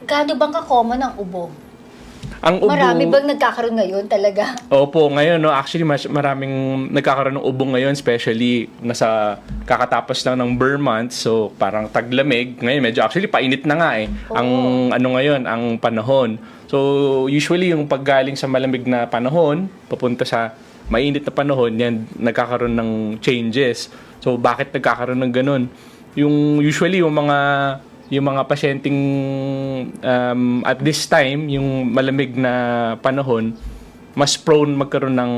Gaano bang ka-common ang ubo? Ang ubo, Marami bang nagkakaroon ngayon talaga? Opo, ngayon, no, actually, maraming nagkakaroon ng ubo ngayon, especially nasa kakatapos lang ng burn month, so parang taglamig. Ngayon, medyo actually painit na nga ang ano ngayon, ang panahon. So, usually, yung paggaling sa malamig na panahon, papunta sa mainit na panahon, yan, nagkakaroon ng changes. So, bakit nagkakaroon ng ganun? Usually, yung mga pasyenteng at this time, yung malamig na panahon, mas prone magkaroon ng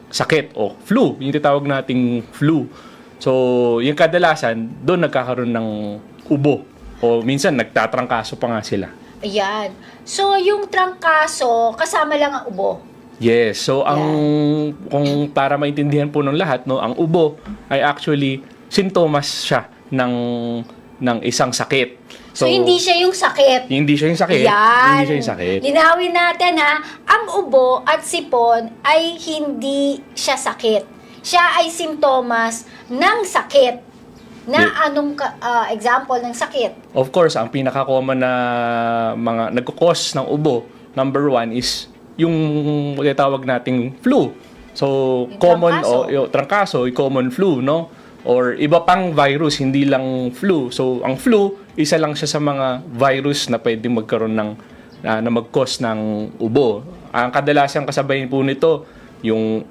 sakit o flu. Yung titawag nating flu. So, yung kadalasan, doon nagkakaroon ng ubo. O minsan, nagtatrangkaso pa nga sila. Ayan. So, yung trangkaso, kasama lang ang ubo. Yes. So, kung para maintindihan po ng lahat, no, ang ubo ay actually sintomas siya ng isang sakit. So, hindi siya yung sakit. Hindi siya yung sakit. Yan. Hindi siya yung sakit. Linawin natin ang ubo at sipon ay hindi siya sakit. Siya ay simptomas ng sakit. Anong example ng sakit? Of course, ang pinaka-common na mga nagkukos ng ubo, number one is yung tawag nating flu. So, Yung common trangkaso. yung trangkaso, yung common flu, no? Or iba pang virus, hindi lang flu. So, ang flu, isa lang siya sa mga virus na pwede magkaroon na mag-cause ng ubo. Ang kadalasan kasabayan po nito, yung,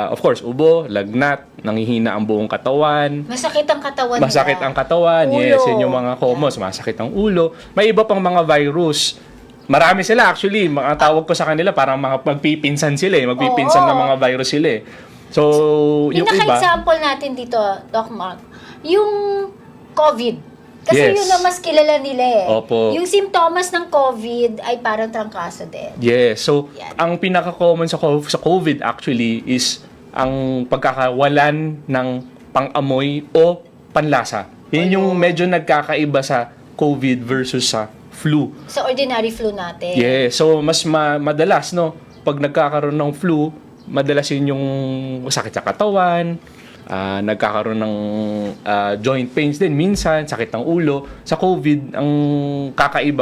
of course, ubo, lagnat, nanghihina ang buong katawan, Masakit ang katawan masakit nila. ang katawan, Ulo. yes, yun yung mga commons, masakit ang ulo. May iba pang mga virus. Marami sila actually, mga tawag ko sa kanila, parang mga magpipinsan sila magpipinsan Oo. ng mga virus sila So, yung iba, Pinaka-example natin dito, Doc Mark, yung COVID. Kasi Yes. yun ang mas kilala nila Opo. Yung simptomas ng COVID ay parang trangkaso din. yes. So, Yan. ang pinaka-common sa COVID actually is ang pagkakawalan ng pang-amoy o panlasa. Yun yung medyo nagkakaiba sa COVID versus sa flu. Sa ordinary flu natin. Yeah, so mas madalas no, pag nagkakaroon ng flu, madalas yun yung sakit sa katawan, nagkakaroon ng joint pains din minsan, sakit ng ulo. Sa COVID, ang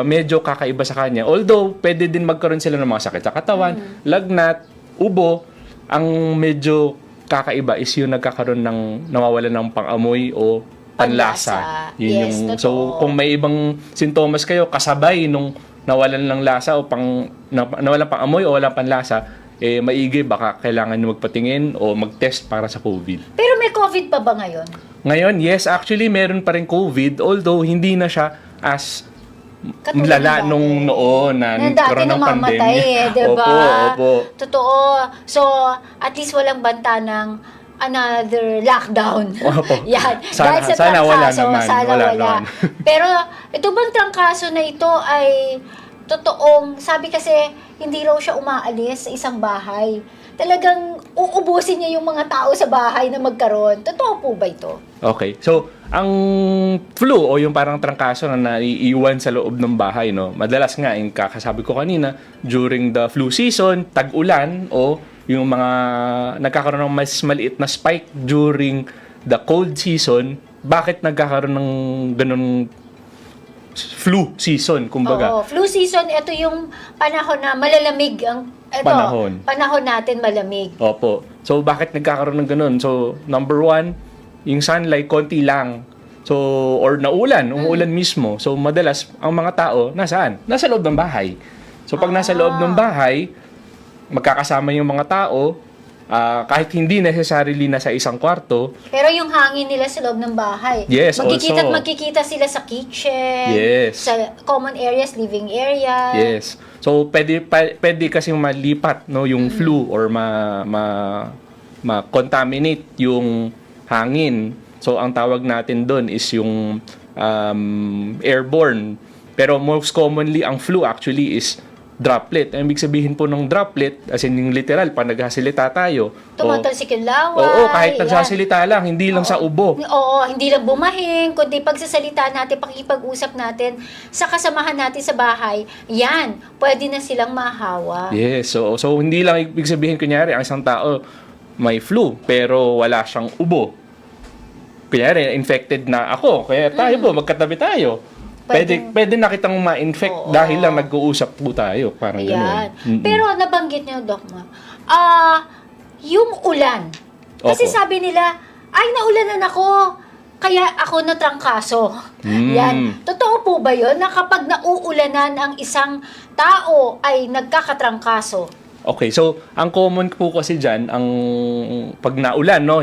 medyo kakaiba sa kanya. Although, pwede din magkaroon sila ng mga sakit sa katawan, lagnat, ubo. Ang medyo kakaiba is yung nagkakaroon ng nawawalan ng pang-amoy o panlasa. Yun Yes, so, totoo. kung may ibang sintomas kayo, kasabay nung nawalan ng lasa o nawalan pang amoy o walang panlasa, maigi baka kailangan nyo magpatingin o mag-test para sa COVID. Pero may COVID pa ba ngayon? Ngayon, yes, actually meron pa rin COVID, although hindi na siya as Katulad lala ng dati. nung noon na Nang dati nagkaroon ng namamatay pandemya. di ba? Opo. Totoo. So, at least walang banta ng another lockdown. Opo. Yan. Sana- Dahil sa sana wala trangkaso, naman. sana Wala wala. naman. Pero, ito bang trangkaso na ito ay totoong, sabi kasi, hindi raw siya umaalis sa isang bahay. Talagang uubusin niya yung mga tao sa bahay na magkaroon. Totoo po ba ito? Okay. So, ang flu o yung parang trangkaso na naiiwan sa loob ng bahay, no? Madalas nga, yung kakasabi ko kanina, during the flu season, tag-ulan o yung mga nagkakaroon ng mas maliit na spike during the cold season, bakit nagkakaroon ng ganun flu season, kumbaga? Oo, flu season, ito yung panahon na malalamig ang panahon natin malamig. Opo. So, bakit nagkakaroon ng ganun? So, number one, yung sunlight, konti lang. So, or umuulan mismo. So, madalas, ang mga tao, nasaan? Nasa loob ng bahay. So, pag nasa loob ng bahay, magkakasama yung mga tao, kahit hindi necessarily nasa isang kwarto. Pero yung hangin nila sa loob ng bahay. Yes, magkikita also. Magkikita sila sa kitchen, Yes. sa common areas, living area. Yes. So, pwede kasing malipat, no, yung flu or ma-contaminate yung hangin. So, ang tawag natin doon is yung airborne. Pero most commonly, ang flu actually is droplet. Ang ibig sabihin po ng droplet, as in yung literal, pag nagsasalita tayo. Tumatalsik yung laway. Oo, kahit yan. nagsasalita lang, hindi lang sa ubo. Oo, hindi lang bumahing, kundi pagsasalita natin, pakipag-usap natin sa kasamahan natin sa bahay, yan, pwede na silang mahawa. Yes, so hindi lang ibig sabihin, kunyari, ang isang tao may flu, pero wala siyang ubo. Kunyari, infected na ako, kaya tayo po, magkatabi tayo. pwede na kitang ma-infect Oo. dahil lang nag-uusap po tayo. Parang Ayan. gano'n. Mm-mm. Pero nabanggit niyo, Doc, yung ulan. Kasi Opo. sabi nila, ay, naulanan ako. Kaya ako natrangkaso. Yan. Totoo po ba yun na kapag nauulanan ang isang tao ay nagkakatrangkaso? Okay, so ang common po kasi dyan, ang pag naulan, no,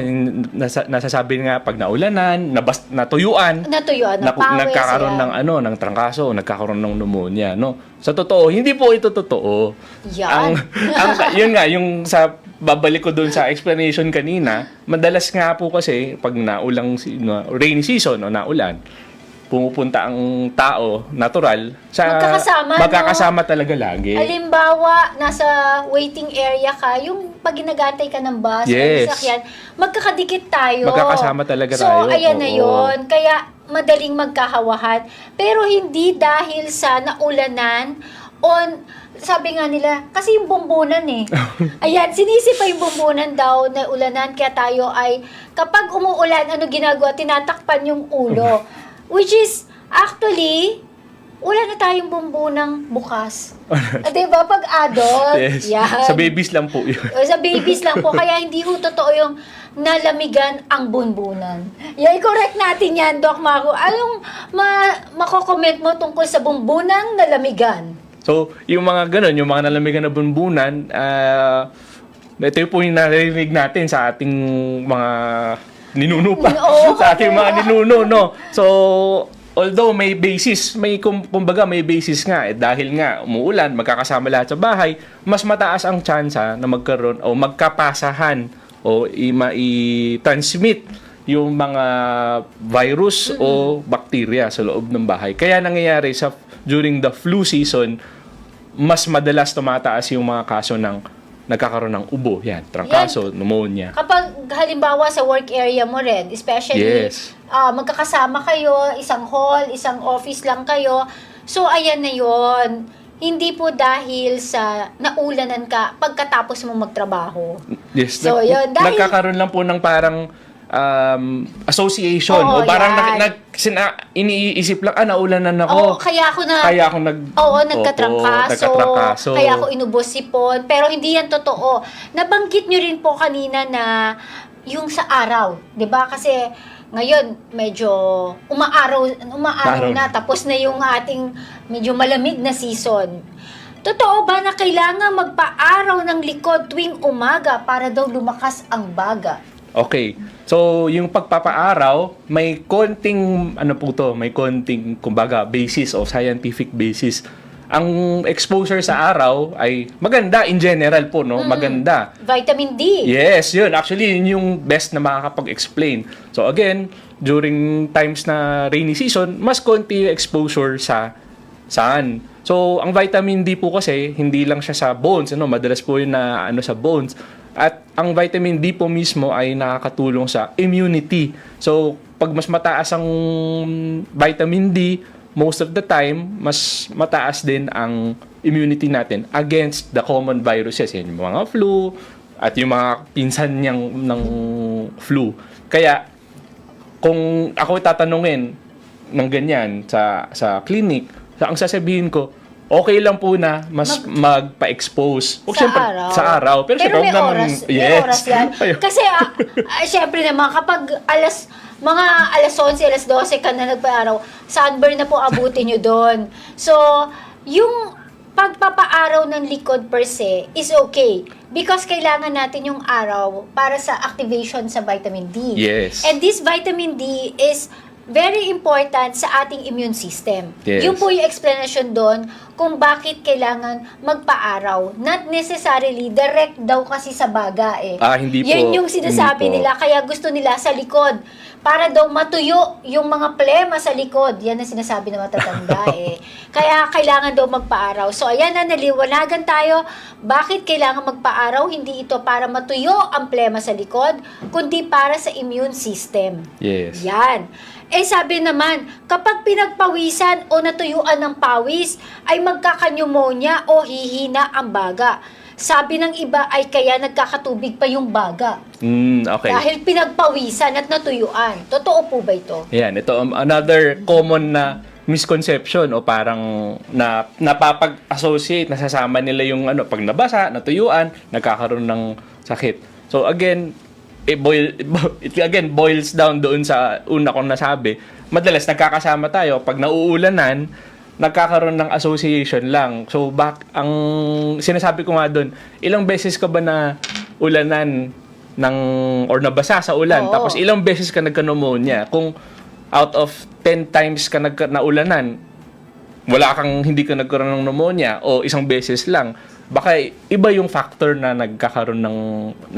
nasasabi nga pag naulanan, natuyuan, Natuyuan ng pawis. nagkakaroon ayan. ng ng trangkaso, nagkakaroon ng pneumonia, no. Sa totoo, hindi po ito totoo. Yan. Yun nga, yung sa babalik ko doon sa explanation kanina, madalas nga po kasi pag rainy season o naulan, pumupunta ang tao, natural, sa magkakasama talaga lagi. Halimbawa, nasa waiting area ka, yung pag ginagantay ka ng bus, Yes. o sasakyan, magkakadikit tayo. Magkakasama talaga so, tayo. ayan na Oo. yun. Kaya, madaling magkahawahan. Pero hindi dahil sa naulanan sabi nga nila, kasi yung bumbunan eh. Ayan, sinisipa yung bumbunan daw na ulanan, kaya tayo ay, kapag umuulan, ano ginagawa? Tinatakpan yung ulo. Which is, actually, wala na tayong bumbunang bukas. Diba? Pag adult, Yes. yan. Sa babies lang po yun. O, sa babies lang po, kaya hindi ho totoo yung nalamigan ang bunbunan. Yan, i-correct natin yan, Doc Maru. Anong mako-comment mo tungkol sa bumbunang nalamigan? So, yung mga ganun, yung mga nalamigan na bunbunan, ito po yung narinig natin sa ating mga ninuno pa. Oo. Sa ating mga ninuno, no? So, although may basis, kumbaga may basis nga, dahil nga umuulan, magkakasama lahat sa bahay, mas mataas ang tsansa na magkaroon o magkapasahan o i-transmit yung mga virus o bacteria sa loob ng bahay. Kaya nangyayari during the flu season, mas madalas tumataas yung mga kaso ng nagkakaroon ng ubo, trangkaso, pneumonia. Kapag halimbawa sa work area mo rin, especially Yes. magkakasama kayo, isang hall, isang office lang kayo, so ayan na yon. Hindi po dahil sa naulanan ka pagkatapos mo magtrabaho. Yes. So, yun, dahil- Nagkakaroon lang po ng parang association. Oo, o parang yan. iniisip lang, naulanan Oo, ako. kaya ako nagkatrangkaso. Nagkatrangkaso. Kaya ako inubos sipon. Pero hindi yan totoo. Nabanggit nyo rin po kanina na yung sa araw. 'Di ba? Kasi ngayon, medyo umaaraw na. Tapos na yung ating medyo malamig na season. Totoo ba na kailangan magpa-araw ng likod tuwing umaga para daw lumakas ang baga? Okay. So, yung pagpapaaraw, may konting, may konting, kumbaga, basis o scientific basis. Ang exposure sa araw ay maganda in general po, no? Maganda. Vitamin D. Yes, yun. Actually, yun yung best na makakapag-explain. So, again, during times na rainy season, mas konti exposure sa sun. So, ang vitamin D po kasi, hindi lang siya sa bones, madalas po yun na sa bones. At ang vitamin D po mismo ay nakakatulong sa immunity. So, pag mas mataas ang vitamin D, most of the time, mas mataas din ang immunity natin against the common viruses. Yan, yung mga flu at yung mga pinsan niyang ng flu. Kaya, kung ako tatanungin ng ganyan sa clinic, ang sasabihin ko, okay lang po na mas magpa-expose. Sa araw. Pero may naman, oras. May oras yan. Kasi, syempre naman, kapag mga alas 11, alas 12 ka na nagpa-araw, sunburn na po abutin nyo doon. So, yung pagpapaaraw ng likod per se is okay. Because kailangan natin yung araw para sa activation sa vitamin D. Yes. And this vitamin D is very important sa ating immune system. Yes. Yung po yung explanation doon kung bakit kailangan magpa-araw. Not necessarily direct daw kasi sa baga eh. Hindi po. Yan yung sinasabi Hindi po. nila. Kaya gusto nila sa likod. Para daw matuyo yung mga plema sa likod. Yan ang sinasabi ng matatanda eh. Kaya kailangan daw magpa-araw. So ayan na, naliwanagan tayo. Bakit kailangan magpa-araw? Hindi ito para matuyo ang plema sa likod, kundi para sa immune system. Yes. Yan. Sabi naman, kapag pinagpawisan o natuyuan ng pawis, ay magkakanyumonya o hihina ang baga. Sabi ng iba ay kaya nagkakatubig pa yung baga. Okay. Dahil pinagpawisan at natuyuan. Totoo po ba ito? Yan, ito another common na misconception o parang napapag-associate, nasasama nila yung pag nabasa, natuyuan, nagkakaroon ng sakit. So again, it again boils down doon sa una kong nasabi. Madalas nagkakasama tayo pag nauulanan, nagkakaroon ng association lang. So ang sinasabi ko nga doon, ilang beses ka ba na ulanan or nabasa sa ulan, Oo. tapos ilang beses ka nagka-pneumonia? Kung out of 10 times ka naulanan, hindi ka nagkaroon ng pneumonia o isang beses lang, baka iba yung factor na nagkakaroon ng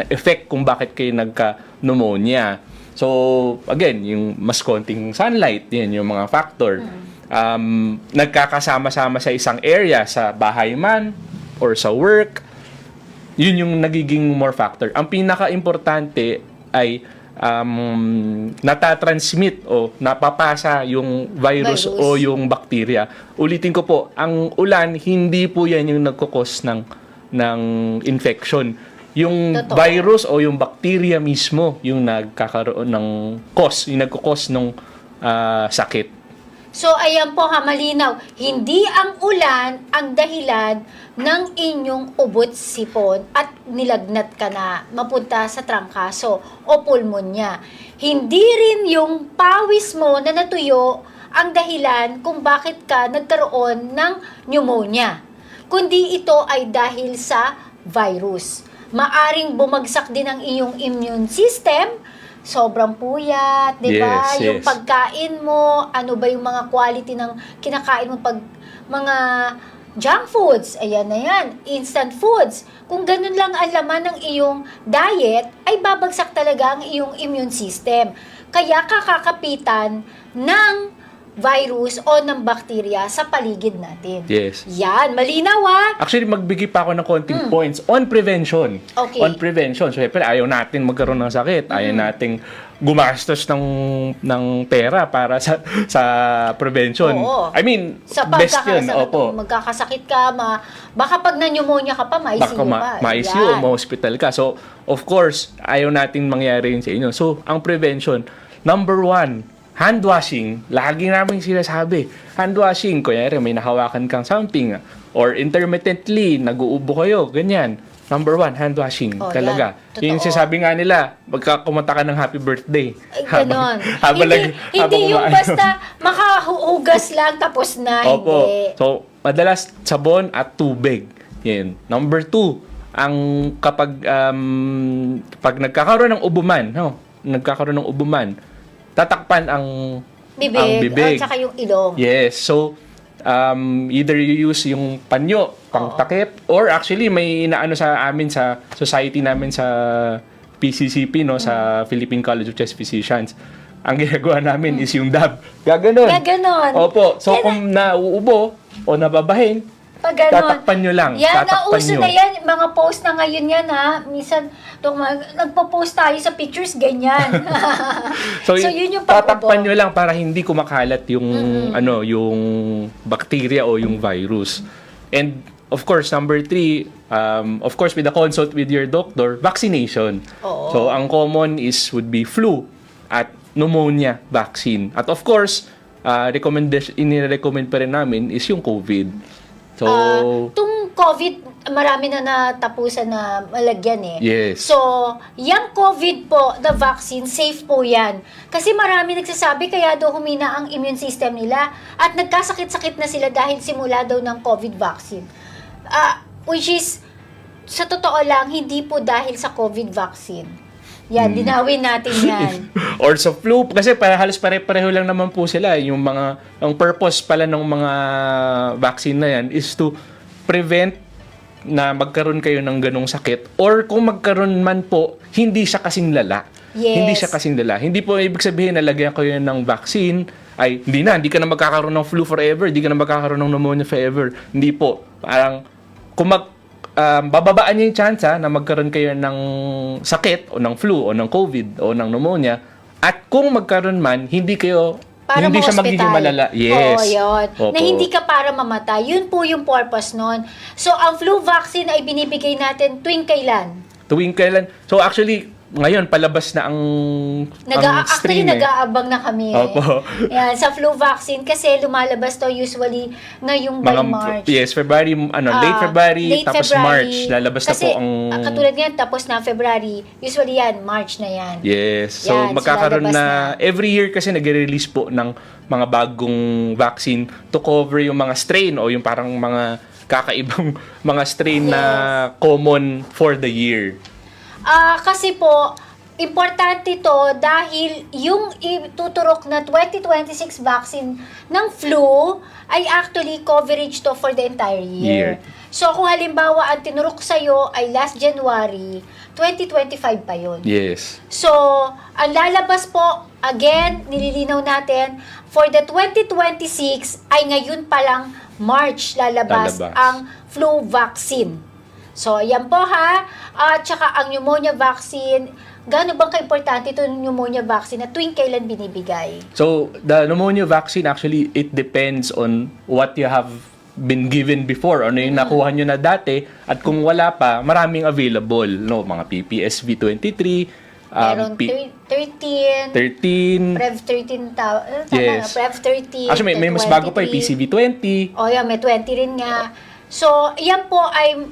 effect kung bakit kayo nagka-pneumonia. So, again, yung mas konting sunlight, yan yung mga factor. Nagkakasama-sama sa isang area, sa bahay man or sa work, yun yung nagiging more factor. Ang pinaka-importante ay natatransmit o napapasa yung virus o yung bacteria. Ulitin ko po, ang ulan, hindi po yan yung nagkukos ng infection. Yung Totoo. virus o yung bacteria mismo yung nagkakaroon ng yung nagkukos ng sakit. So, ayan po ha, malinaw. Hindi ang ulan ang dahilan ng inyong ubot sipon at nilagnat ka na mapunta sa trangkaso o pulmonya. Hindi rin yung pawis mo na natuyo ang dahilan kung bakit ka nagkaroon ng pneumonia. Kundi ito ay dahil sa virus. Maaring bumagsak din ang iyong immune system, sobrang puyat, di ba? Yes, Yung yes. pagkain mo, ano ba yung mga quality ng kinakain mo mga junk foods, ayan na yan, instant foods. Kung ganun lang ang laman ng iyong diet, ay babagsak talaga ang iyong immune system. Kaya kakakapitan ng virus o ng bakterya sa paligid natin. Yes. Yan, malinaw ha? Actually, magbigay pa ako ng konting points on prevention. Okay. On prevention. So, syempre, ayaw natin magkaroon ng sakit. Ayaw nating gumastos ng pera para sa prevention. Oo. I mean, Sa best yun. Opo. magkakasakit ka, baka pag na-pneumonia ka pa, Baka ma-ICU pa. ma-ICU o Yan. ma-hospital ka. So, of course, ayaw natin mangyari yun sa inyo. So, ang prevention, number 1, hand washing. Lagi namin sinasabi. Hand washing, kunyari may nahawakan kang something or intermittently, nag-uubo kayo, ganyan. Number 1, hand washing. Oh, talaga. yan. Yung Totoo. sinasabi nga nila, kumanta ka ng happy birthday. Ay, ganon. Habang Hindi yung umaano. basta makahugas lang tapos na, Opo. hindi. So, madalas sabon at tubig. Yan. Number 2, ang pag nagkakaroon ng ubuman, nagkakaroon ng ubuman, tatakpan ang bibig. At saka yung ilong. Yes. So, either you use yung panyo, pangtakip, or actually may inaano sa amin sa society namin sa PCCP, sa Philippine College of Chest Physicians. Ang ginagawa namin is yung dab. Gaganon. Gaganon. Opo. So, kung nauubo o nababahin, Pag ganon. tatakpan nyo lang. Yan, Tatakpan nauso nyo. na yan. Mga post na ngayon yan, ha? Minsan, nagpo-post tayo sa pictures, ganyan. So, yun yung tatakpan pag-ubo. nyo lang para hindi kumakalat yung yung bacteria o yung virus. And of course, number 3, of course with the consult with your doctor, vaccination. Oo. So ang common would be flu at pneumonia vaccine. At of course, inirecommend pa rin namin is yung COVID. So, Tung COVID, marami na natapusan na malagyan eh. Yes. So, yung COVID po, the vaccine, safe po yan. Kasi marami nagsasabi kaya daw humina ang immune system nila at nagkasakit-sakit na sila dahil simula daw ng COVID vaccine. Which is, sa totoo lang, hindi po dahil sa COVID vaccine. Yan, dinawin natin yan. or sa flu, kasi halos pare-pareho lang naman po sila. Ang purpose pala ng mga vaccine na yan is to prevent na magkaroon kayo ng ganong sakit, or kung magkaroon man po, hindi siya kasing lala. Yes. Hindi siya kasing lala. Hindi po ibig sabihin na lagyan kayo ng vaccine, ay hindi ka na magkakaroon ng flu forever, hindi ka na magkakaroon ng pneumonia forever. Hindi po. Parang, kung bababaan niyo yung chance na magkaroon kayo ng sakit o ng flu o ng COVID o ng pneumonia, at kung magkaroon man, hindi siya magiging malala. Yes. Oo, yun. Opo. Na hindi ka para mamatay. Yun po yung purpose nun. So, ang flu vaccine ay binibigay natin tuwing kailan? Tuwing kailan. So actually, ngayon palabas na ang Actually, strain nag-aabang na kami. Opo. Yan, sa flu vaccine kasi lumalabas to usually ngayong by March. Yes, February, late February, Late tapos February. March, lalabas Kasi, na po ang... katulad ngayon, tapos na February, usually yan, March na yan. Yes. So, Yan, magkakaroon lalabas na, every year kasi nagre-release po ng mga bagong vaccine to cover yung mga strain o yung parang mga kakaibang mga strain na common for the year. Kasi po, importante to dahil yung ituturok na 2026 vaccine ng flu ay actually coverage to for the entire year. So, kung halimbawa ang tinurok sa'yo ay last January, 2025 pa yun. Yes. So, ang lalabas po, again, nililinaw natin, for the 2026 ay ngayon pa lang March lalabas ang flu vaccine. So, ayan po ha. At saka ang pneumonia vaccine, gaano bang ka-importante ito pneumonia vaccine at tuwing kailan binibigay? So, the pneumonia vaccine actually, it depends on what you have been given before. Ano yung nakuha nyo na dati. At kung wala pa, maraming available. No? Mga PPSV 23, Meron 13, 13. Prev 13, tama Yes. na, Prev 13, Actually, may mas bago pa yung PCV 20. O yan, may 20 rin nga. So, yan po ay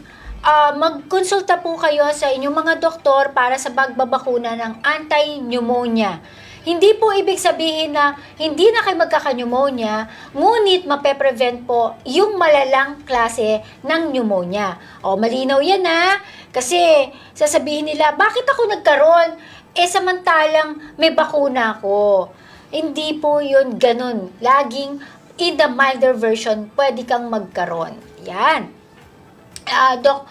magkonsulta po kayo sa inyong mga doktor para sa pagbabakuna ng anti-pneumonia. Hindi po ibig sabihin na hindi na kayo magkaka-pneumonia, ngunit mape-prevent po yung malalang klase ng pneumonia. O, malinaw yan ha. Kasi sasabihin nila, bakit ako nagkaroon? Samantalang may bakuna ako. Hindi po yun ganun. Laging in the milder version, pwede kang magkaroon. Yan. Doc,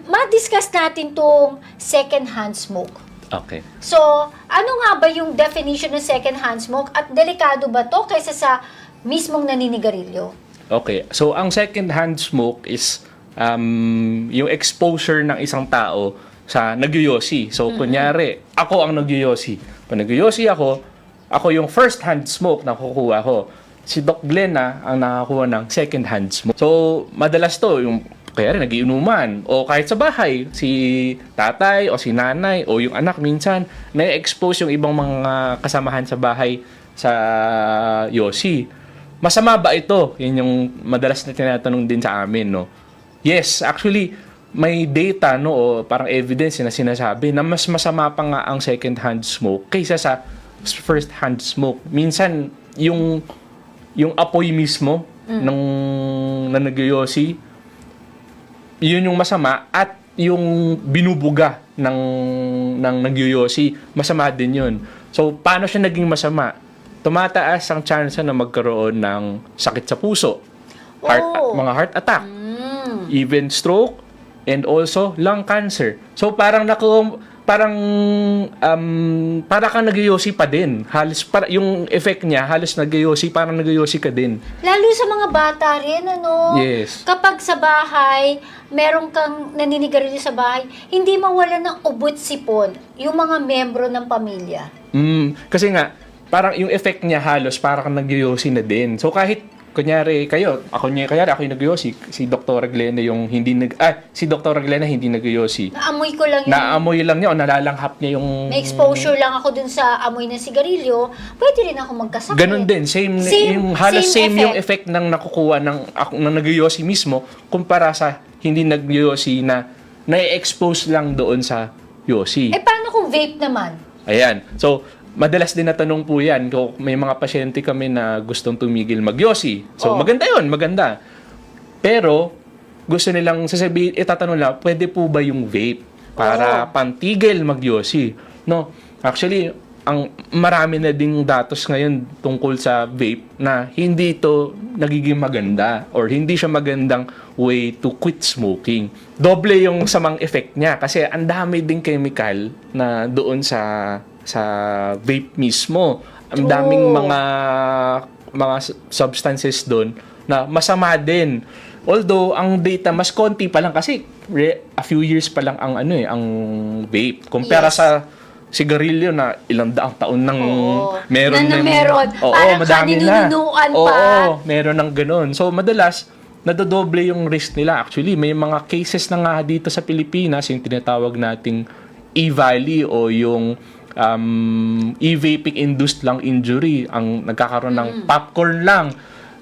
ma-discuss natin tong second-hand smoke. Okay. So, ano nga ba yung definition ng second-hand smoke at delikado ba to kaysa sa mismong naninigarilyo? Okay. So, ang second-hand smoke is yung exposure ng isang tao sa nagyoyosi. So, kunyari, ako ang nagyoyosi. Pag nagyoyosi ako yung first-hand smoke na kukuha ko. Si Doc Glenna ang nakakuha ng second-hand smoke. So, madalas to, yung kaya rin nagiinuman. O kahit sa bahay, si tatay o si nanay o yung anak minsan, na-expose yung ibang mga kasamahan sa bahay sa yosi. Masama ba ito? Yan yung madalas na tinatanong din sa amin, no? Yes, actually, may data, no, o parang evidence na sinasabi na mas masama pa nga ang second-hand smoke kaysa sa first-hand smoke. Minsan, yung apoy mismo ng nanagyoyosi, yun yung masama at yung binubuga ng nagyoyosi, masama din yun. So, paano siya naging masama? Tumataas ang chance na magkaroon ng sakit sa puso, mga heart attack, even stroke, and also lung cancer. So, parang para kang nagyoyosi pa din. Halos yung effect niya, halos nagyoyosi, parang nagyoyosi ka din. Lalo sa mga bata rin, ano? Yes. Kapag sa bahay, meron kang naninigarilyo sa bahay, hindi mawala ng ubot sipon yung mga membro ng pamilya. Kasi nga, parang yung effect niya halos parang nagyoyosi na din. So kahit kunyari ako yung nagyoyosi, si Dr. Glenna yung si Dr. Glenna hindi nagyoyosi. Naamoy ko lang yun. Naamoy lang niya o nalalanghap niya yung... May exposure lang ako dun sa amoy ng sigarilyo, pwede rin ako magkasakit. Ganun din, same yung effect ng nakukuha ng nagyoyosi mismo kumpara sa hindi nagyoyosi na na-expose lang doon sa yosi. Paano kung vape naman? Ayan. So, madalas din natanong po yan kung may mga pasyente kami na gustong tumigil magyosi. So, maganda yun, maganda. Pero, gusto nilang sasabihin, itatanong lang, pwede po ba yung vape para pantigil magyosi? No, actually, ang marami na ding datos ngayon tungkol sa vape na hindi ito nagiging maganda or hindi siya magandang way to quit smoking. Doble yung samang effect niya kasi ang dami ding chemical na doon sa vape mismo. Ang daming mga substances doon na masama din. Although ang data mas konti pa lang kasi a few years pa lang ang ang vape kumpara sa sigarilyo na ilang daang taon nang meron. Parang madami na. pa. Oo, meron ng ganun. So madalas nadodoble yung risk nila. Actually, may mga cases na nga dito sa Pilipinas yung tinatawag nating e-valley o yung e-vaping induced lung injury, ang nagkakaroon ng popcorn lang.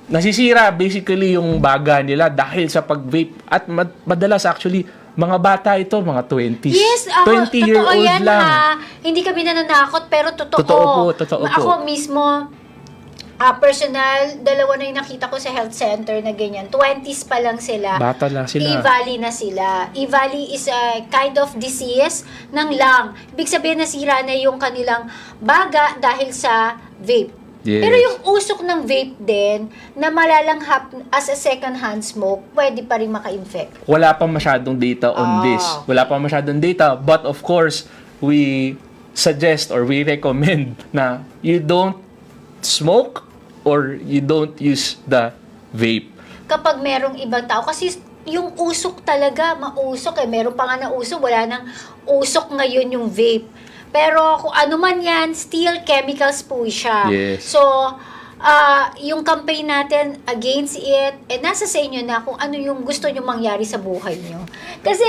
Nasisira basically yung baga nila dahil sa pag-vape. At madalas actually, mga bata ito, mga 20s. Yes, 20-year-old totoo yan lang. ha. Hindi kami nananakot, pero totoo. Totoo po. Ako mismo, personal, dalawa na yung nakita ko sa health center na ganyan. 20s pa lang sila. Bata lang sila. E-valley na sila. E-valley is a kind of disease ng lung. Ibig sabihin nasira na yung kanilang baga dahil sa vape. Yes. Pero yung usok ng vape din, na malalanghap as a second-hand smoke, pwede pa rin maka-infect. Wala pa masyadong data on this. Wala pa masyadong data. But of course, we suggest or we recommend na you don't smoke or you don't use the vape. Kapag merong ibang tao, kasi yung usok talaga, mausok eh. Meron pa nga na usok, wala nang usok ngayon yung vape. Pero kung ano man yan, still chemicals po siya. Yes. So, yung campaign natin against it, nasa sa inyo na kung ano yung gusto nyo mangyari sa buhay nyo. Kasi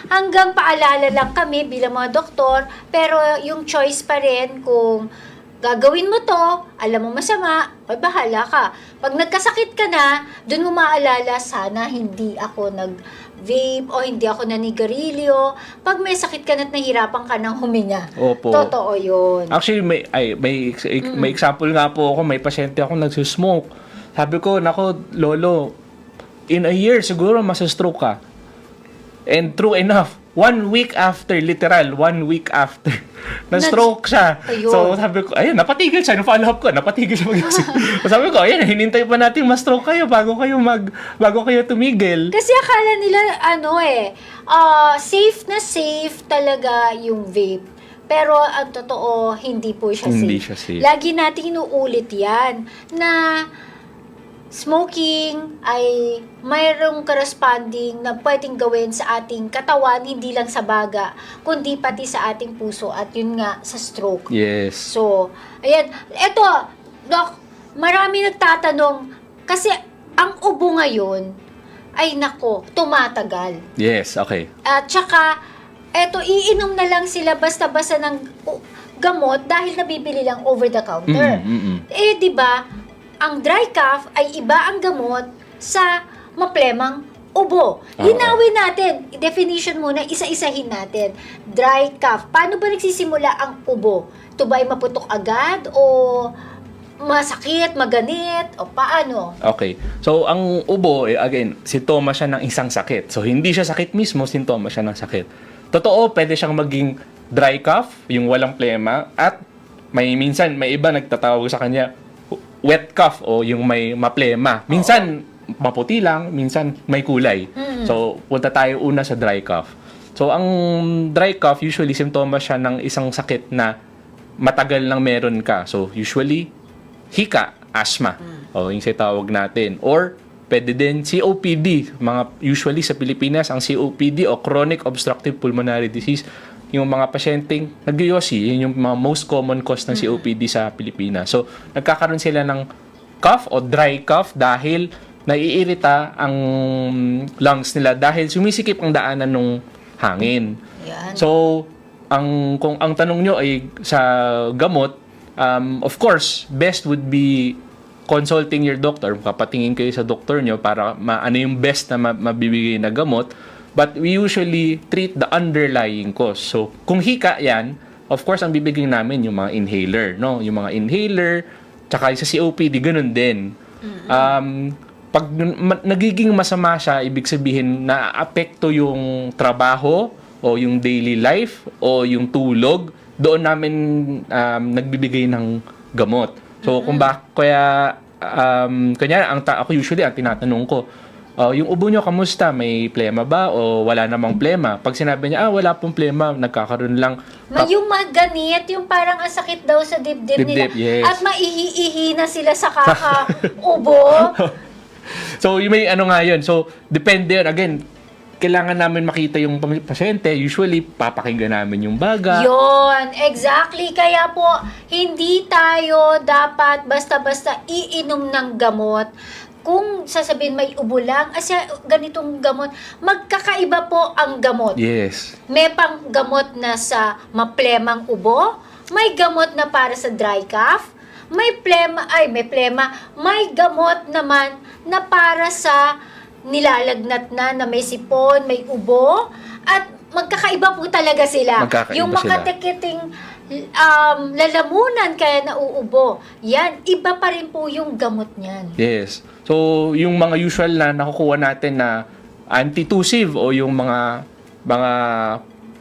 hanggang paalala lang kami bilang mga doktor, pero yung choice pa rin kung gagawin mo to, alam mo masama, ay bahala ka. Pag nagkasakit ka na, dun mo maalala, sana hindi ako nag-vape o hindi ako nanigarilyo. Pag may sakit ka na at nahirapan ka ng huminga. Opo. Totoo yun. Actually, may example nga po ako, may pasyente ako nagsusmoke. Sabi ko, nako, lolo, in a year siguro masastroke ka. And true enough, 1 week after, literal, 1 week after, na-stroke siya. Ayun. So, sabi ko, ayun, napatigil siya. No follow-up ko, napatigil siya mag-isip. Sabi ko, ayun, hinintay pa natin ma-stroke kayo bago kayo tumigil. Kasi akala nila, safe na safe talaga yung vape. Pero ang totoo, hindi po siya Hindi safe. siya safe. Lagi natin inuulit yan na smoking ay mayroong corresponding na pwedeng gawin sa ating katawan, hindi lang sa baga, kundi pati sa ating puso at yun nga, sa stroke. Yes. So, ayan. Eto, Doc, marami nagtatanong, kasi ang ubo ngayon, ay nako, tumatagal. Yes, okay. At saka, eto, iinom na lang sila basta-basta ng gamot dahil nabibili lang over the counter. Eh, di ba, ang dry cough ay iba ang gamot sa maplemang ubo. Linawin natin, definition muna, isa-isahin natin. Dry cough, paano ba nagsisimula ang ubo? Ito ba ay maputok agad o masakit, maganit, o paano? Okay. So, ang ubo, again, sintomas siya ng isang sakit. So, hindi siya sakit mismo, sintomas siya ng sakit. Totoo, pwede siyang maging dry cough, yung walang plema, at minsan, may iba nagtatawag sa kanya, wet cough o yung may maplema. Minsan, maputi lang, minsan may kulay. So, punta tayo una sa dry cough. So, ang dry cough, usually, simptomas siya ng isang sakit na matagal nang meron ka. So, usually, hika, asthma. O, yung tawag natin. Or, pwede din COPD. Usually, sa Pilipinas, ang COPD o Chronic Obstructive Pulmonary Disease, yung mga pasyenteng nag-yosi, yun yung mga most common cause ng COPD sa Pilipinas. So, nagkakaroon sila ng cough o dry cough dahil naiirita ang lungs nila dahil sumisikip ang daanan ng hangin. Yan. So, kung ang tanong nyo ay sa gamot, of course, best would be consulting your doctor. Kapatingin kayo sa doktor nyo para ano yung best na mabibigay na gamot. But we usually treat the underlying cause. So, kung hika yan, of course, ang bibigyan namin yung mga inhaler, no? Yung mga inhaler, tsaka sa COPD, ganun din. Pag nagiging masama siya, ibig sabihin na apekto yung trabaho o yung daily life o yung tulog, doon namin nagbibigay ng gamot. So, kung kaya, kanya, ako usually, ang tinatanong ko, yung ubo nyo, kamusta? May plema ba? O wala namang plema? Pag sinabi niya, wala pong plema, nagkakaroon lang. Yung maganit, yung parang ang sakit daw sa dibdib nila. Yes. At maihi-ihi na sila sa kaka-ubo. So, yung may ano nga yun. So, depende yun. Again, kailangan namin makita yung pasyente. Usually, papakinggan namin yung baga. Yun, exactly. Kaya po, hindi tayo dapat basta-basta iinom ng gamot. kung sasabihin may ubo lang, asya ganitong gamot, magkakaiba po ang gamot. Yes. May pang gamot na sa maplemang ubo, may gamot na para sa dry cough, may gamot naman na para sa nilalagnat na may sipon, may ubo, at magkakaiba po talaga sila. Magkakaiba Yung sila. makatikiting lalamunan kaya nauubo, yan, iba pa rin po yung gamot niyan. Yes. So, yung mga usual na nakukuha natin na antitussive o yung mga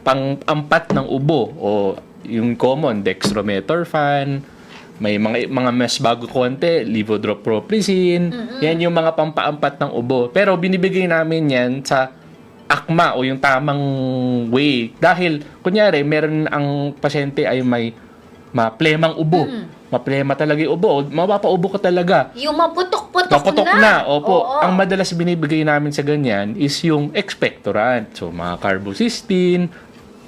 pang-ampat ng ubo o yung common dextromethorphan, may mga mas bago konti, levodopa. Yan yung mga pampaampat ng ubo. Pero binibigay namin yan sa akma o yung tamang way. Dahil, kunyari, meron ang pasyente ay may maplemang ubo. Maplema talaga yung ubo. Mapapaubo ka talaga. Yung maputok-putok Maputok na. Opo. Oo. Ang madalas binibigay namin sa ganyan is yung expectorant. So, mga carbocysteine,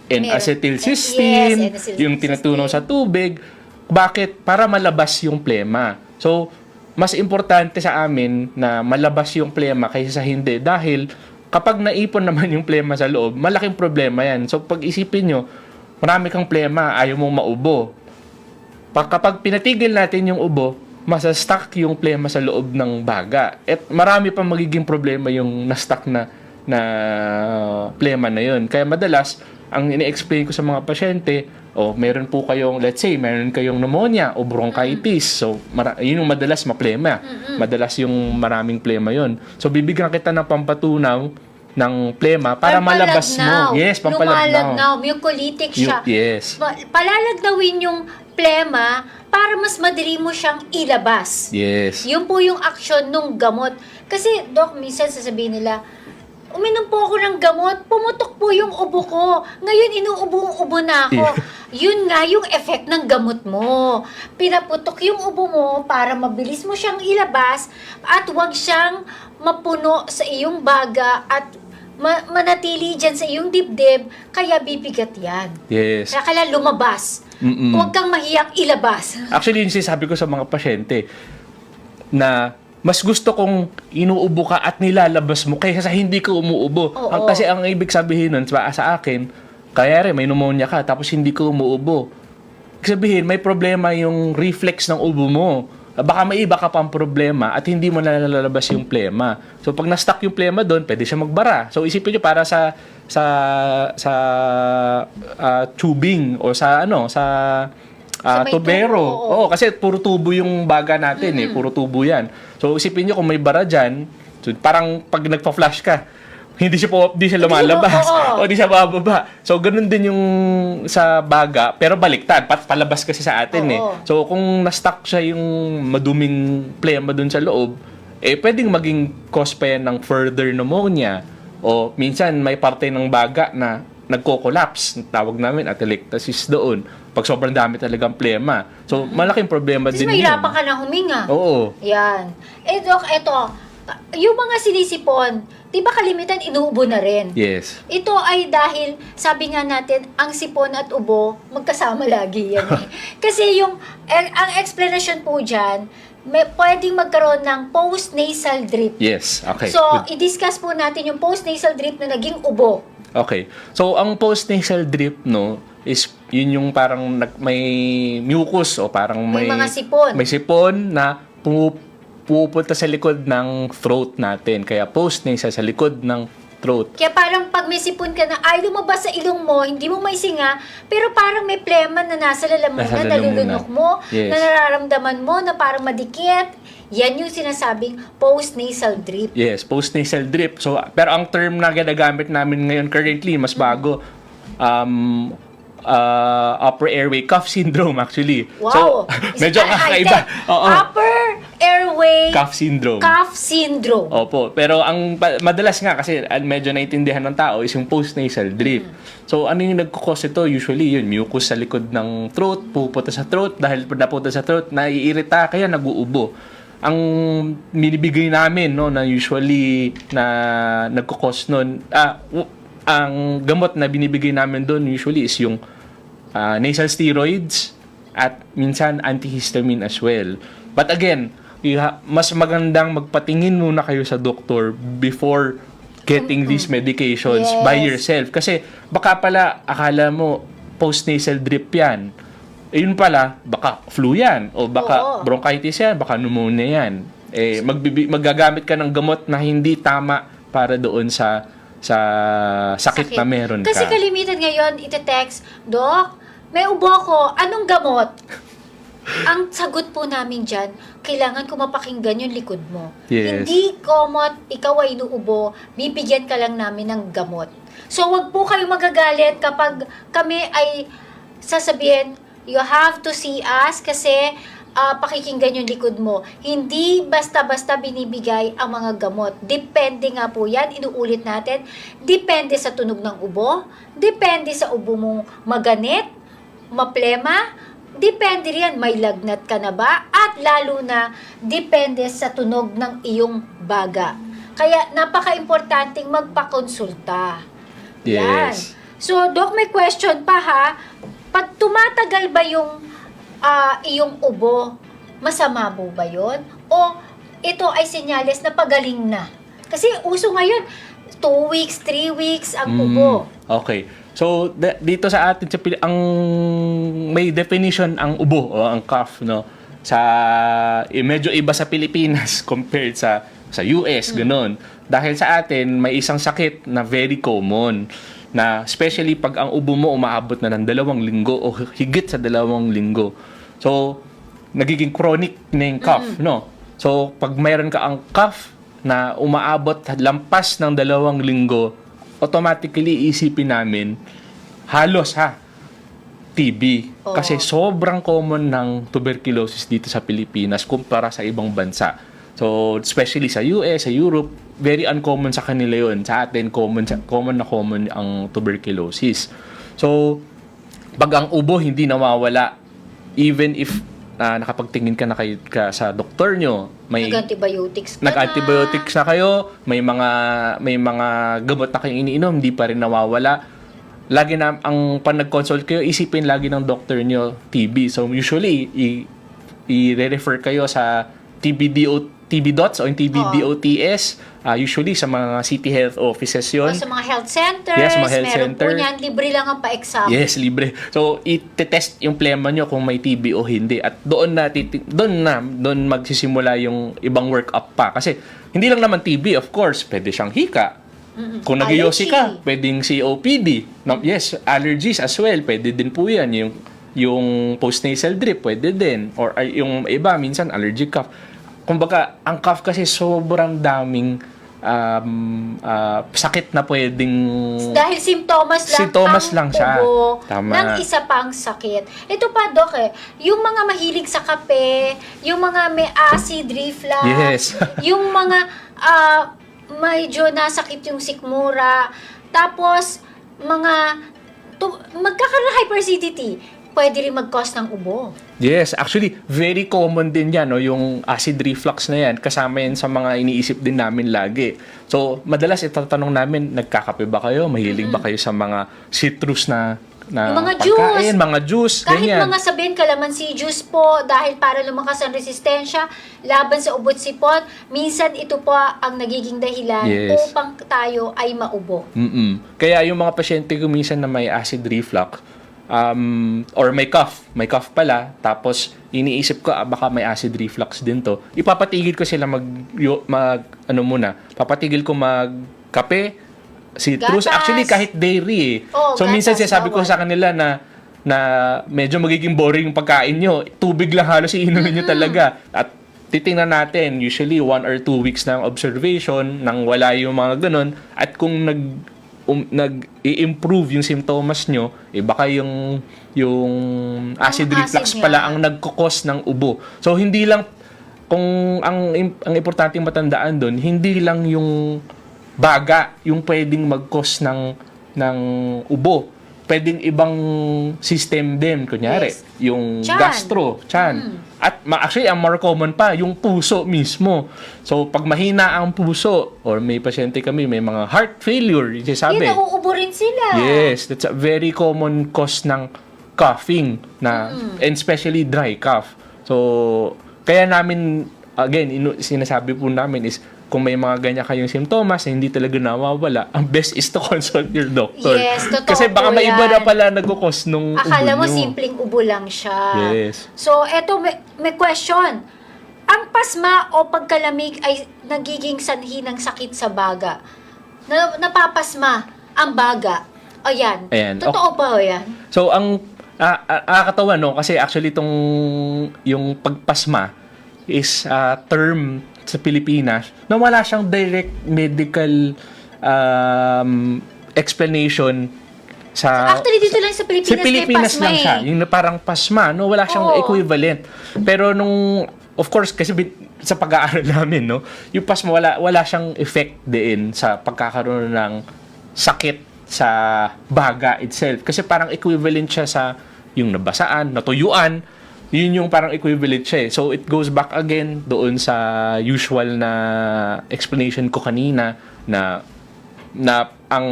N-acetylcysteine, Yes, N-acetylcysteine. yung tinatunaw sa tubig. Bakit? Para malabas yung plema. So, mas importante sa amin na malabas yung plema kaysa sa hindi. Dahil, kapag naipon naman yung plema sa loob, malaking problema yan. So, pag isipin nyo, marami kang plema, ayaw mong maubo. Kapag pinatigil natin yung ubo, masa-stuck yung plema sa loob ng baga. At marami pang magiging problema yung na-stuck na plema na yun. Kaya madalas, ang ini-explain ko sa mga pasyente, meron po kayong, let's say, meron kayong pneumonia o bronchitis. So, yun yung madalas maplema. Madalas yung maraming plema yun. So, bibigyan kita ng pampatunaw ng plema para malabas mo. Yes, pampalagnaw. Lumalagnaw. Mucolytic siya. Yes. Palalagnawin yung plema para mas madali mo siyang ilabas. Yes. Yun po yung action nung gamot. Kasi, Doc, minsan sasabihin nila, uminom po ako ng gamot, pumutok po yung ubo ko. Ngayon, inuubo na ako. Yun nga yung effect ng gamot mo. Pinaputok yung ubo mo para mabilis mo siyang ilabas at huwag siyang mapuno sa iyong baga at manatili dyan sa iyong dibdib, kaya bibigat yan. Yes. Kaya kailangan lumabas. Huwag kang mahiyang ilabas. Actually, yung sinasabi ko sa mga pasyente na mas gusto kong inuubo ka at nilalabas mo kaysa sa hindi ka umuubo. Oo. Kasi ang ibig sabihin nun sa akin, kaya rin may pneumonia ka tapos hindi ka umuubo. Ibig sabihin, may problema yung reflex ng ubo mo. Baka may iba ka pang problema at hindi mo nalalabas yung plema. So pag na-stuck yung plema doon, pwede siya magbara. So isipin niyo para sa tubing o sa may tubero. tubo, oo. Oo, kasi puro tubo yung baga natin puro tubo yan. So isipin niyo kung may bara dyan, so, parang pag nagpa-flash ka, hindi siya lumalabas o hindi siya bababa. So ganun din yung sa baga, pero baliktad, palabas kasi sa atin Oo. So kung na-stuck siya yung maduming plema dun sa loob, pwedeng maging cause pa yan ng further pneumonia o minsan may parte ng baga na nagko-collapse, tawag namin atelectasis doon. Pag sobrang dami talagang plema. So malaking problema Kasi din mahirapan ka na huminga. Oo. Yan. Doc, eto, yung mga sinisipon, di ba kalimitan inuubo na rin? Yes. Ito ay dahil, sabi nga natin, ang sipon at ubo, magkasama lagi yan eh. Kasi ang explanation po dyan, pwedeng magkaroon ng post-nasal drip. Yes. Okay. So, Good. i-discuss po natin yung post-nasal drip na naging ubo. Okay. So, ang post-nasal drip, is yun yung parang may mucus o parang May mga sipon. May sipon na pupunta sa likod ng throat natin. Kaya post-nasal sa likod ng throat. Kaya parang pag may sipon ka na, ay lumabas sa ilong mo, hindi mo may singa, pero parang may plema na nasa lalamunan, Nasa nalulunok mo, Yes. na nararamdaman mo, na parang madikit. Yan yung sinasabing post-nasal drip. Yes, post-nasal drip. So, pero ang term na ginagamit namin ngayon currently, mas bago, upper airway cuff syndrome actually. Wow! So, medyo kakaiba. Oo. Upper airway Cuff syndrome. cuff syndrome. Opo. Pero ang madalas nga kasi medyo naiintindihan ng tao is yung post-nasal drip. So, ano yung nagkukos ito? Usually, yun, mucus sa likod ng throat, pupunta sa throat. Dahil napunta sa throat, naiirita, kaya nag-uubo. Ang minibigay namin, na usually na nagkukos nun, ang gamot na binibigay namin doon usually is yung nasal steroids at minsan antihistamine as well. But again, mas magandang magpatingin muna kayo sa doktor before getting these medications Yes. by yourself. Kasi baka pala akala mo post-nasal drip yan. Yun pala, baka flu yan. O baka Oo. bronchitis yan, baka pneumonia yan. Magagamit ka ng gamot na hindi tama para doon sa sakit na meron ka. Kasi kalimitan ngayon, ite-text, Dok, may ubo ko, anong gamot? Ang sagot po namin dyan, kailangan ko mapakinggan yung likod mo. Yes. Hindi komot, ikaw ay inuubo, bibigyan ka lang namin ng gamot. So, wag po kayo magagalit kapag kami ay sasabihin, you have to see us kasi pakikinggan yung likod mo. Hindi basta-basta binibigay ang mga gamot. Depende nga po yan, inuulit natin. Depende sa tunog ng ubo, depende sa ubo mong maganit, maplema, depende riyan, may lagnat ka na ba? At lalo na, depende sa tunog ng iyong baga. Kaya, napaka-importanting magpakonsulta. Yan. Yes. So, Doc, may question pa ha. Pag tumatagal ba yung iyong ubo, masama po ba yun? O ito ay senyales na pagaling na? Kasi uso ngayon, 2 weeks, 3 weeks ang ubo. Okay. So, dito sa atin, ang may definition ang ubo o ang cough, no? Medyo iba sa Pilipinas compared sa US, ganun. Dahil sa atin, may isang sakit na very common na especially pag ang ubo mo umaabot na ng 2 linggo o higit sa 2 linggo. So, nagiging chronic na yung cough, no? So, pag mayroon ka ang cough na umaabot lampas ng 2 linggo, automatically isipin namin, halos TB. Oo. Kasi sobrang common ng tuberculosis dito sa Pilipinas kumpara sa ibang bansa. So, especially sa US, sa Europe, very uncommon sa kanila yun. Sa atin, common ang tuberculosis. So, pag ang ubo hindi nawawala, even if nakapagtingin ka na sa doktor nyo, Nag-antibiotics ka nag-antibiotics na kayo, may mga gamot na kayong iniinom, hindi pa rin nawawala. Lagi na ang pag nag-consult kayo, isipin lagi ng doctor nyo TB. So usually i-refer kayo sa TB dots o yung TB-DOTS, usually sa mga city health offices O yon. sa mga health centers, Yes, mga health meron center. po niyan, libre lang ang pa-exam. Yes, libre. So, i-test yung plema nyo kung may TB o hindi. At doon magsisimula yung ibang workup pa. Kasi, hindi lang naman TB, of course. Pwede siyang hika. Kung nag-yosi ka, Allergy. pwedeng COPD. Yes, allergies as well. Pwede din po yan. Yung post-nasal drip, pwede din. Or yung iba, minsan allergic cough. Kumbaga, ang cough kasi sobrang daming sakit na pwedeng Dahil simptomas lang ang siya. ubo Tama. ng isa pang sakit. Ito pa, Dok, yung mga mahilig sa kape, yung mga may acid reflux, Yes. yung mga medyo nasakit yung sikmura, tapos magkakaroon ng hyperacidity, pwede rin mag-cause ng ubo. Yes, actually, very common din yan, no? Yung acid reflux na yan, kasama yan sa mga iniisip din namin lagi. So, madalas itatanong namin, nagkakape ba kayo? Mahilig ba kayo sa mga citrus na Yung mga pagkain, mga juice, Kahit ganyan. mga sabihin kalamansi juice po, dahil para lumakas ang resistensya, laban sa ubot sipon, minsan ito po ang nagiging dahilan Yes. upang tayo ay maubo. Kaya yung mga pasyente ko minsan na may acid reflux, or may cough pala, tapos iniisip ko baka may acid reflux din to, ipapatigil ko sila papatigil ko magkape, citrus, Gatas. actually kahit dairy Oo, so minsan gatas, sinasabi ko bawal. sa kanila na medyo magiging boring yung pagkain nyo, tubig lang halos iinumin nyo talaga, at titingnan natin usually 1 or 2 weeks ng observation nang wala yung mga ganun, at kung nag-i-improve yung symptoms nyo, baka yung acid Ang reflux acid pala niya. ang nagkukos ng ubo. So, hindi lang, kung ang importanteng matandaan doon, hindi lang yung baga yung pwedeng mag-cause ng ubo. Pwedeng ibang system din, kunyari, Yes. yung Tiyan. tiyan. At actually, ang more common pa, yung puso mismo. So, pag mahina ang puso, or may pasyente kami, may mga heart failure, yung sinasabi. Yun, nauubo rin sila. Yes, that's a very common cause ng coughing, and especially dry cough. So, kaya namin again, sinasabi po namin is, kung may mga ganyan kayong simptomas na hindi talaga nawawala, ang best is to consult your doctor. Yes, totoo Kasi baka po may iba yan. na pala nagkukos nung Akala ubo mo nyo. simpleng ubo lang siya. Yes. So, eto, may question. Ang pasma o pagkalamig ay nagiging sanhi ng sakit sa baga. Napapasma ang baga. Ayan. Ayan. Totoo ba o yan? So, ang nakakatawa, no? Kasi actually, yung pagpasma is term sa Pilipinas na wala siyang direct medical explanation sa... Actually, dito lang sa Pilipinas, Sa Pilipinas may pasma lang siya. Yung parang pasma, no? Wala siyang Oo. equivalent. Pero of course, kasi sa pag-aaral namin, no? Yung pasma, wala siyang effect din sa pagkakaroon ng sakit sa baga itself. Kasi parang equivalent siya sa yung nabasaan, natuyuan, yun yung parang equivalent siya eh. So, it goes back again doon sa usual na explanation ko kanina na ang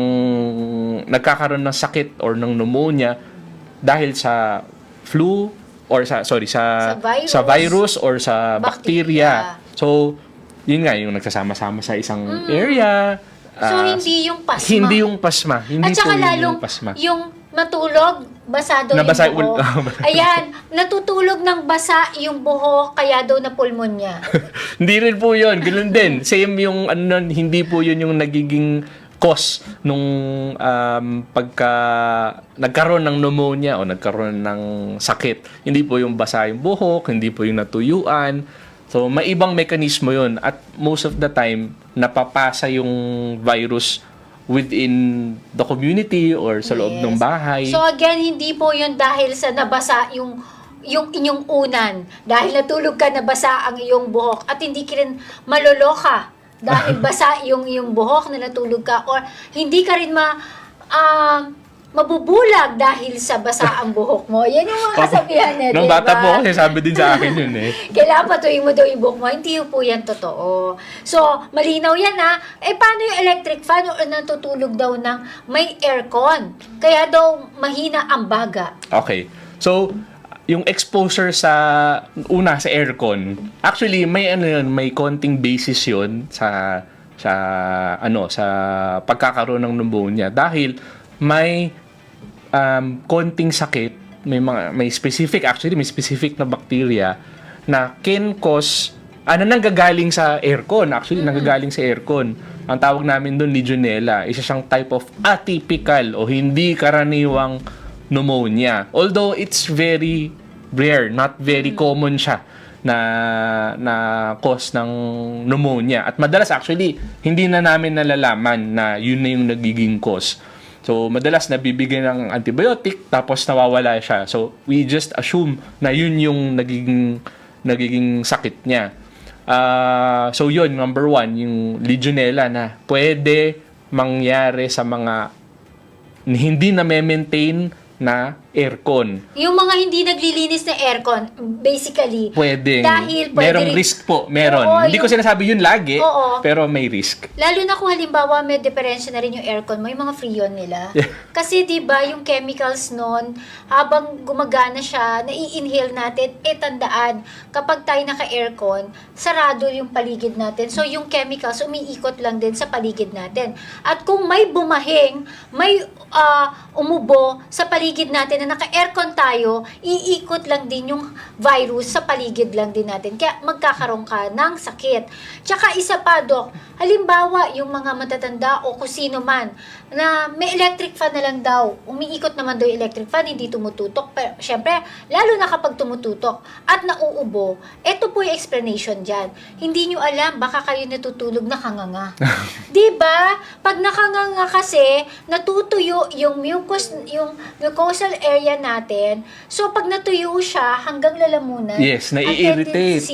nagkakaroon ng sakit or ng pneumonia dahil sa flu or sa virus or sa bacteria. So, yun nga, yung nagsasama-sama sa isang area. So, hindi yung pasma. Hindi yung pasma. Hindi At saka po yun lalong yung pasma. yung matulog, basa daw Nabasa yung buhok. Ayan, natutulog ng basa yung buhok, kaya daw na pulmonya. Hindi rin po yun. Ganun din. Same yung, hindi po yun yung nagiging cause nung pagka nagkaroon ng pneumonia o nagkaroon ng sakit. Hindi po yung basa yung buhok, hindi po yung natuyuan. So, may ibang mekanismo yun. At most of the time, napapasa yung virus within the community or sa loob ng bahay. So again, hindi po yun dahil sa nabasa yung inyong unan. Dahil natulog ka, nabasa ang iyong buhok. At hindi ka rin maloloka dahil basa yung iyong buhok na natulog ka. Or hindi ka rin mabubulag dahil sa basa ang buhok mo. Yan yung mga kasabihan natin. Nung bata po kasi sabi din sa akin yun eh. Kailangan patuloy mo daw yung buhok mo. Hindi po yan totoo. So, malinaw yan ha. Paano yung electric fan o natutulog daw ng may aircon? Kaya daw mahina ang baga. Okay. So, yung exposure sa aircon, actually may konting basis 'yon sa pagkakaroon ng pneumonia dahil may konting sakit, may specific na bacteria na can cause nanggagaling sa aircon. Actually, nanggagaling sa aircon. Ang tawag namin doon Legionella. Isa siyang type of atypical o hindi karaniwang pneumonia. Although it's very rare, not very common siya na cause ng pneumonia. At madalas actually, hindi na namin nalalaman na yun na yung nagiging cause. So, madalas nabibigyan ng antibiotic tapos nawawala siya. So, we just assume na yun yung nagiging sakit niya. So, yun, number 1, yung Legionella na pwede mangyari sa mga hindi na maintain na aircon. Yung mga hindi naglilinis na aircon, basically, Pwedeng. dahil Merong risk po. Meron. Oo, Hindi ko sinasabi yun lagi, Oo. pero may risk. Lalo na kung halimbawa may diferensya na rin yung aircon mo, yung mga freon nila. Yeah. Kasi 'di ba yung chemicals noon, habang gumagana siya, nai-inhale natin, tandaan, kapag tayo naka-aircon, sarado yung paligid natin. So yung chemicals umiikot lang din sa paligid natin. At kung may bumahing, may umubo sa paligid natin na naka-aircon tayo, iikot lang din yung virus sa paligid lang din natin. Kaya magkakaroon ka ng sakit. Tsaka isa pa, Dok, halimbawa yung mga matatanda o kung sino man na may electric fan na lang daw, umiikot naman daw yung electric fan, hindi tumututok. Pero syempre, lalo na kapag tumututok at nauubo, ito po yung explanation dyan. Hindi nyo alam, baka kayo natutulog na kanganga. Diba? Pag nakanganga kasi, natutuyo yung mucosal area natin. So, pag natuyo siya, hanggang lalamunan, Yes, nai-irritate.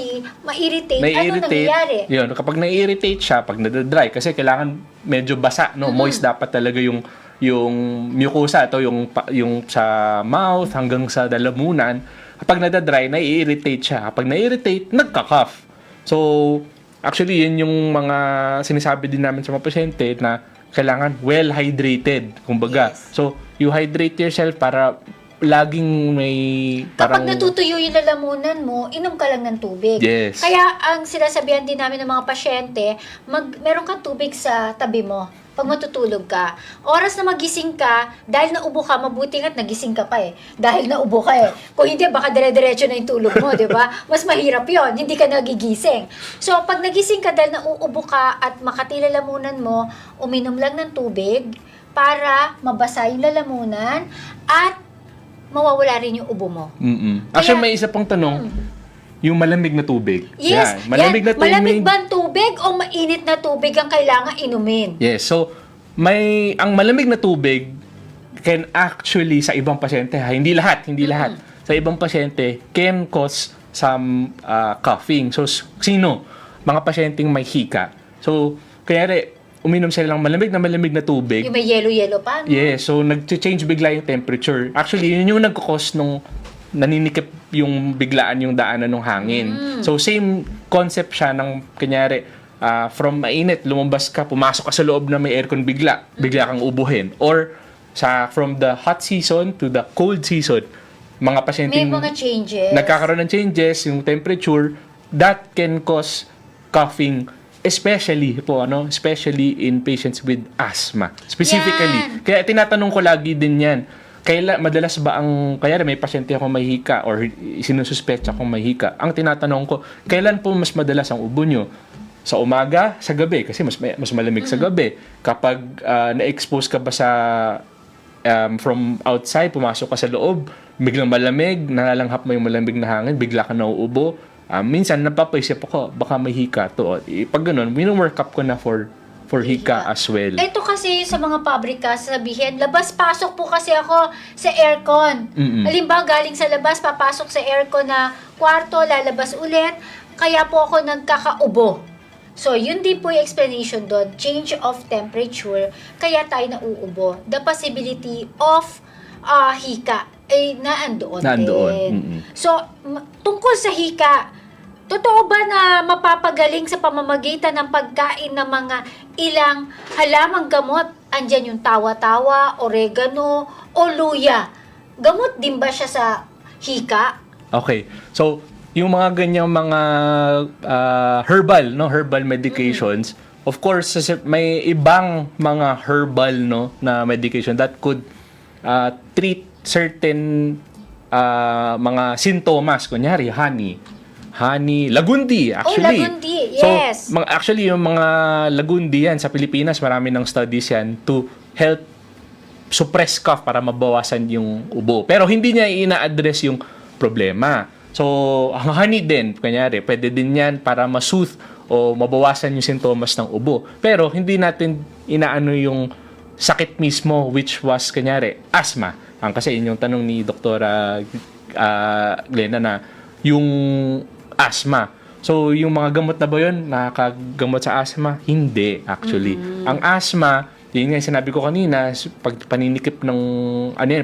Ma-irritate. Ano nangyayari? Yun, kapag nai-irritate siya, pag nadadry, kasi kailangan medyo basa, no? Moist dapat talaga yung mucosa, ito yung sa mouth hanggang sa lalamunan. Kapag nadadry, nai-irritate siya. Kapag nai-irritate, nagka-cough. So, actually, yun yung mga sinasabi din namin sa mga pasyente na kailangan well-hydrated, kumbaga. Yes. So, you hydrate yourself para laging may Kapag parang... natutuyo yung lalamunan mo, inom ka lang ng tubig. Yes. Kaya ang sinasabihan din namin ng mga pasyente, meron kang tubig sa tabi mo pag matutulog ka. Oras na magising ka, dahil naubo ka, mabuti nga't nagising ka pa eh. Dahil naubo ka eh. Kung hindi, baka dire-diretso na yung tulog mo, di ba? Mas mahirap yon, hindi ka nagigising. So, pag nagising ka dahil nauubo ka at makati lalamunan mo, uminom lang ng tubig para mabasa yung lalamunan at mawawala rin yung ubo mo. Actually, may isa pang tanong. Yung malamig na tubig. Yes. Yan. Malamig na tubig. Malamig ba ang tubig o mainit na tubig ang kailangan inumin? Yes. So, ang malamig na tubig can actually sa ibang pasyente, hindi lahat. Sa ibang pasyente can cause some coughing. So, sino? Mga pasyenteng may hika. So, kaya uminom sila ng malamig na tubig. Yung may yellow pa, no? Yes, so nag-change bigla yung temperature. Actually, yun yung nagkakos nung naninikip yung biglaan yung daanan ng hangin. So, same concept siya ng, kanyari, from mainit, lumabas ka, pumasok ka sa loob na may aircon bigla kang ubuhin. Or, from the hot season to the cold season, mga pasyenteng May mga changes. nagkakaroon ng changes, yung temperature, that can cause coughing, especially in patients with asthma. Specifically. Yan. Kaya tinatanong ko lagi din yan. Madalas ba kaya may pasyente akong may hika or sinususpect akong may hika, ang tinatanong ko, kailan po mas madalas ang ubo nyo? Sa umaga, sa gabi, kasi mas malamig sa gabi. Kapag na-expose ka ba from outside, pumasok ka sa loob, biglang malamig, nalalanghap mo yung malamig na hangin, bigla ka nauubo. Minsan, napapaisip ako, baka may hika to. Pag ganun, work up ko na for hika as well. Ito kasi sa mga pabrika, sabihin, labas-pasok po kasi ako sa aircon. Halimbawa, galing sa labas, papasok sa aircon na kwarto, lalabas ulit, kaya po ako nagkakaubo. So, yun din po yung explanation doon, change of temperature, kaya tayo nauubo. The possibility of hika ay naandoon din. So, tungkol sa hika, totoo ba na mapapagaling sa pamamagitan ng pagkain ng mga ilang halamang gamot? Andyan yung tawa-tawa, oregano, o luya. Gamot din ba siya sa hika? Okay. So, yung mga ganyang mga herbal medications, of course, may ibang mga herbal na medication that could treat certain mga sintomas. Kunyari, honey, lagundi, actually. Lagundi, yes. So, actually, yung mga lagundi yan, sa Pilipinas, marami ng studies yan to help suppress cough para mabawasan yung ubo. Pero hindi niya ina-address yung problema. So, ang honey din, kunyari, pwede din yan para ma-soothe o mabawasan yung sintomas ng ubo. Pero, hindi natin inaano yung sakit mismo, which was, kunyari, asthma. Kasi yun yung tanong ni Dr. Glenna na yung asthma. So, yung mga gamot na ba yun? Nakakagamot sa asthma? Hindi, actually. Ang asthma, yun nga sinabi ko kanina, pag paninikip ng,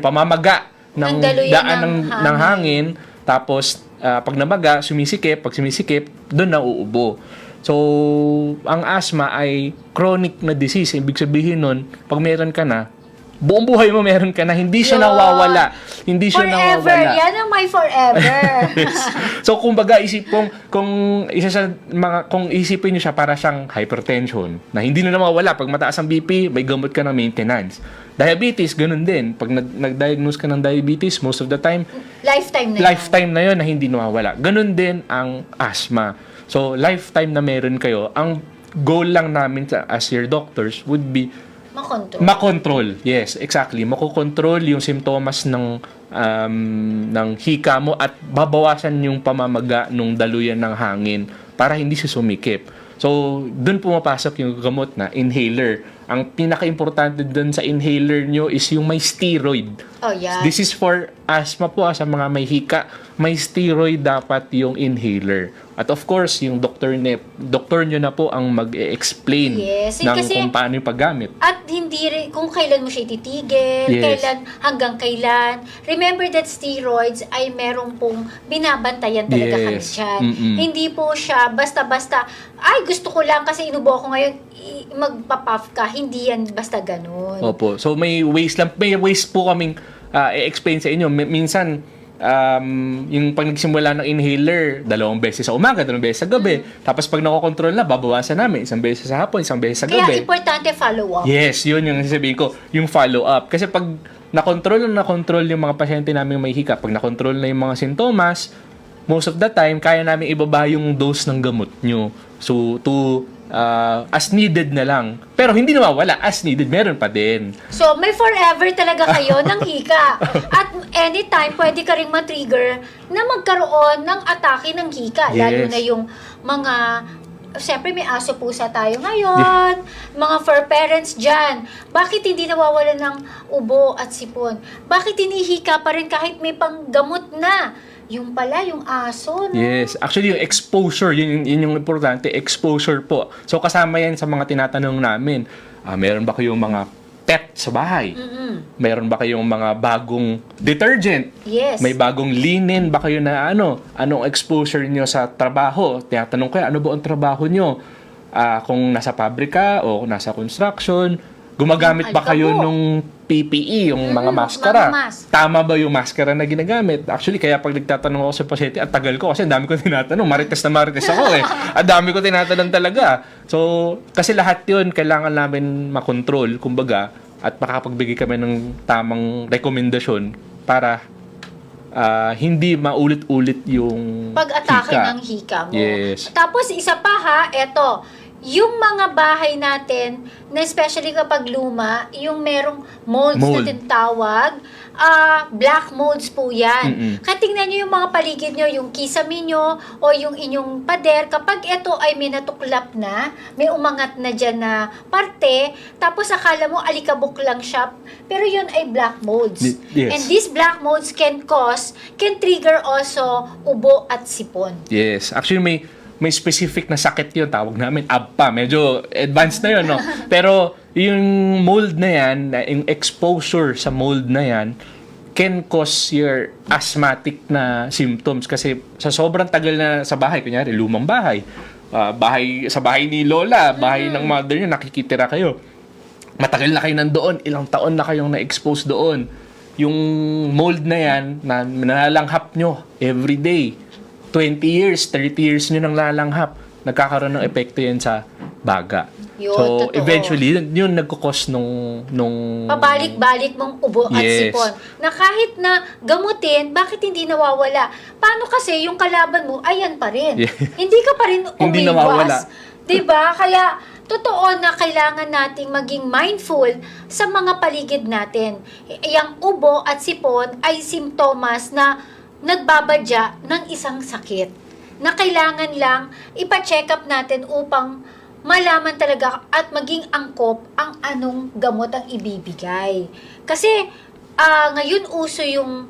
pamamaga ng daan ng hangin, tapos, pag namaga, pag sumisikip, doon nauubo. So, ang asthma ay chronic na disease. Ibig sabihin nun, pag meron ka na, buong buhay mo meron ka na, hindi siya nawawala. Hindi siya forever. nawawala. Yan ang my forever. So, kumbaga, kung isipin niyo siya para siyang hypertension, na hindi na nawawala. Pag mataas ang BP, may gamot ka ng maintenance. Diabetes, ganun din. Pag nag-diagnose ka ng diabetes, most of the time, lifetime na yun na hindi nawawala. Ganun din ang asthma. So, lifetime na meron kayo. Ang goal lang namin as your doctors would be makontrol. Yes, exactly. Makokontrol yung simptomas ng hika mo at babawasan yung pamamaga ng daluyan ng hangin para hindi siya sumikip. So, dun pumapasok yung gamot na inhaler. Ang pinaka-importante dun sa inhaler nyo is yung may steroid. Oh, yeah. This is for asthma po, sa mga may hika. May steroid dapat yung inhaler. At of course, yung doktor nyo na po ang mag-explain kung paano yung paggamit. At hindi rin, kung kailan mo siya ititigil, hanggang kailan. Remember that steroids ay merong pong binabantayan talaga kami dyan. Hindi po siya basta-basta, ay gusto ko lang kasi inubo ko ngayon, magpa-puff ka. Hindi yan basta ganun. Opo. So may ways po kaming i-explain sa inyo. Minsan, yung pag nagsimula ng inhaler, 2 beses sa umaga, 2 beses sa gabi. Tapos pag nakokontrol na, babawasan namin 1 beses sa hapon, 1 beses sa Kaya gabi. importante follow up. Yes, yun yung sasabihin ko, yung follow-up. Kasi pag nakontrol yung mga pasyente namin may hika, pag nakontrol na yung mga sintomas, most of the time, kaya namin ibaba yung dose ng gamot nyo. So, as needed na lang. Pero hindi nawawala, as needed, meron pa din. So, may forever talaga kayo ng hika. At anytime, pwede ka ring ma-trigger na magkaroon ng atake ng hika. Lalo Yes. na yung mga, siyempre may aso pusa tayo ngayon, mga fur parents dyan. Bakit hindi nawawala ng ubo at sipon? Bakit hinihika pa rin kahit may panggamot na? Yung pala, yung aso, no? Yes. Actually, yung exposure, yun yung importante, exposure po. So, kasama yan sa mga tinatanong namin. Meron ba kayong mga pet sa bahay? Meron ba kayong mga bagong detergent? Yes. May bagong linen ba kayo na anong exposure nyo sa trabaho? Tinatanong ko, ano ba ang trabaho nyo? Kung nasa pabrika o nasa construction, gumagamit ba kayo Alikabok. nung PPE, yung mga maskara? mga mask. Tama ba yung maskara na ginagamit? Actually, kaya pag nagtatanong ako sa pasyente, at tagal ko kasi ang dami ko tinatanong. Marites na marites ako eh. Ang dami ko tinatanong talaga. So, kasi lahat yun, kailangan namin makontrol, kumbaga, at makapagbigay kami ng tamang rekomendasyon para hindi maulit-ulit yung Pag-atake hika. ng hika mo. Yes. Tapos, isa pa ha, eto, yung mga bahay natin, na especially kapag luma, yung merong molds Mold. na tinatawag, black molds po yan. Mm-mm. Kaya tingnan nyo yung mga paligid nyo, yung kisame nyo, o yung inyong pader, kapag ito ay may natuklap na, may umangat na dyan na parte, tapos akala mo alikabok lang siya, pero yun ay black molds. Yes. And these black molds can trigger also ubo at sipon. Yes. Actually, may specific na sakit yun. Tawag namin ABPA. Medyo advanced na yun, no? Pero yung mold na yan, yung exposure sa mold na yan, can cause your asthmatic na symptoms. Kasi sa sobrang tagal na sa bahay, kunyari, lumang bahay, sa bahay ni Lola, bahay ng mother niyo, nakikitira kayo. Matagal na kayo nandoon, ilang taon na kayong na-expose doon. Yung mold na yan, na nalanghap nyo every day, 20 years, 30 years nyo nang lalanghap, nagkakaroon ng epekto yan sa baga. Yun, So, totoo. eventually, yun nagkukos nung Pabalik-balik mong ubo at Yes. sipon. Na kahit na gamutin, bakit hindi nawawala? Paano kasi yung kalaban mo, ayan pa rin. Yeah. Hindi ka pa rin Hindi umiwas. nawawala. Diba? Kaya, totoo na kailangan nating maging mindful sa mga paligid natin. Yang ubo at sipon ay simptomas na nagbabadya ng isang sakit na kailangan lang ipa-check up natin upang malaman talaga at maging angkop ang anong gamot ang ibibigay. Kasi ngayon uso yung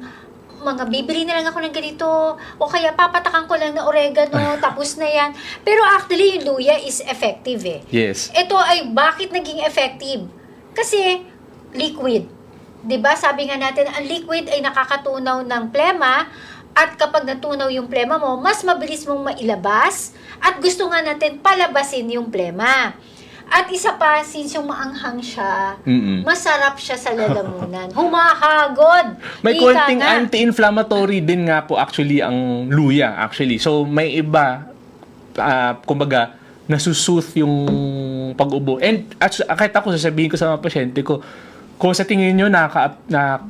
mga bibili na lang ako ng ganito o kaya papatakan ko lang na oregano tapos na yan. Pero actually yung luya is effective eh. Yes. Ito ay bakit naging effective? Kasi liquid. 'Di ba? Sabi nga natin, ang liquid ay nakakatunaw ng plema at kapag natunaw yung plema mo, mas mabilis mong mailabas at gusto nga natin palabasin yung plema. At isa pa, since yung maanghang siya, masarap siya sa lalamunan. Humahagod. May Ika konting nga. anti-inflammatory din nga po actually ang luya actually. So may iba kumbaga nasusuth yung pag-ubo. And kahit ako sasabihin ko sa mga pasyente ko, kung sa tingin nyo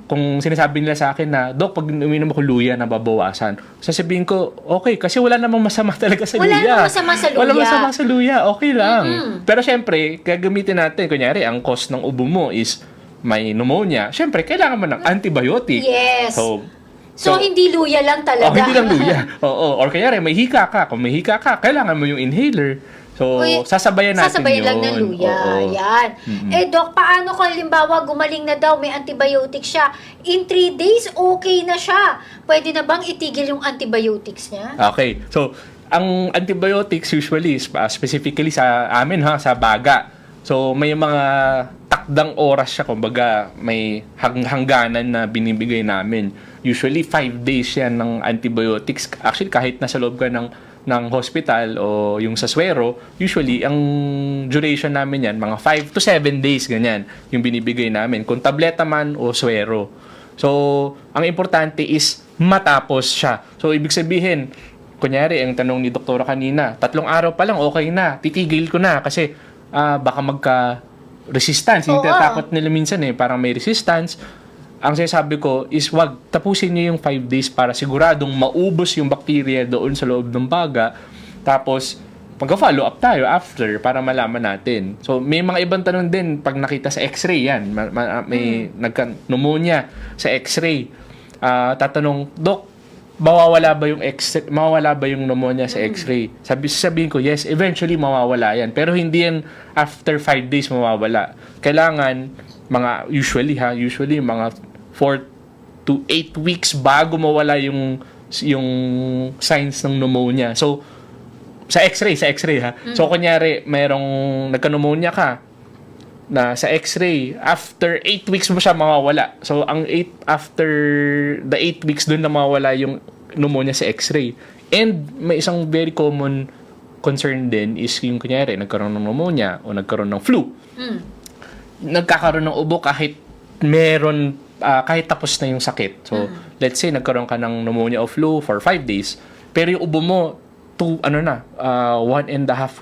kung sinasabi nila sa akin na, Dok, pag uminom ako luya, nababawasan. Sasabihin ko, okay, kasi wala namang masama talaga sa Wala luya. namang masama sa luya. Wala masama sa luya, okay lang. Pero syempre, gagamitin natin, kunyari, ang cause ng ubo mo is may pneumonia. Syempre, kailangan mo ng antibiotic. Yes. So, hindi luya lang talaga. hindi lang luya. Oo. Or kanyari, may hika ka. Kung may hika ka, kailangan mo yung inhaler. So, Uy, sasabayan natin lang ng yun. luya. Oo. Yan. Dok, paano kung halimbawa gumaling na daw, may antibiotic siya? In 3 days, okay na siya. Pwede na bang itigil yung antibiotics niya? Okay. So, ang antibiotics usually, specifically sa amin, sa baga. So, may mga takdang oras siya. Kumbaga, may hangganan na binibigay namin. Usually, 5 days yan ng antibiotics. Actually, kahit nasa loob ka ng hospital o yung sa swero, usually, ang duration namin yan, mga 5 to 7 days, ganyan, yung binibigay namin. Kung tableta man o swero. So, ang importante is matapos siya. So, ibig sabihin, kunyari, ang tanong ni doktora kanina, 3 araw pa lang, okay na. Titigil ko na kasi baka magka-resistance. Yung Oo. tinatakot nila minsan parang may resistance. Ang sinasabi ko is wag tapusin niyo yung 5 days para siguradong maubos yung bacteria doon sa loob ng baga. Tapos, magka-follow up tayo after para malaman natin. So, may mga ibang tanong din pag nakita sa x-ray yan. May nagka-pneumonia sa x-ray. Tatanong, Dok, mawawala ba yung pneumonia sa x-ray? Sabihin ko, yes, eventually mawawala yan. Pero hindi yan after 5 days mawawala. Kailangan, usually mga 4 to 8 weeks bago mawala yung signs ng pneumonia. So, sa x-ray ha. So, kunyari, mayroong nagka-pneumonia ka na sa x-ray, after 8 weeks mo siya mawawala. So, after the 8 weeks doon na mawawala yung pneumonia sa x-ray. And may isang very common concern din is yung kunyari, nagkaroon ng pneumonia o nagkaroon ng flu. Nagkakaroon ng ubo kahit kahit tapos na yung sakit. So, let's say, nagkaroon ka ng pneumonia o flu for 5 days, pero yung ubo mo, 1.5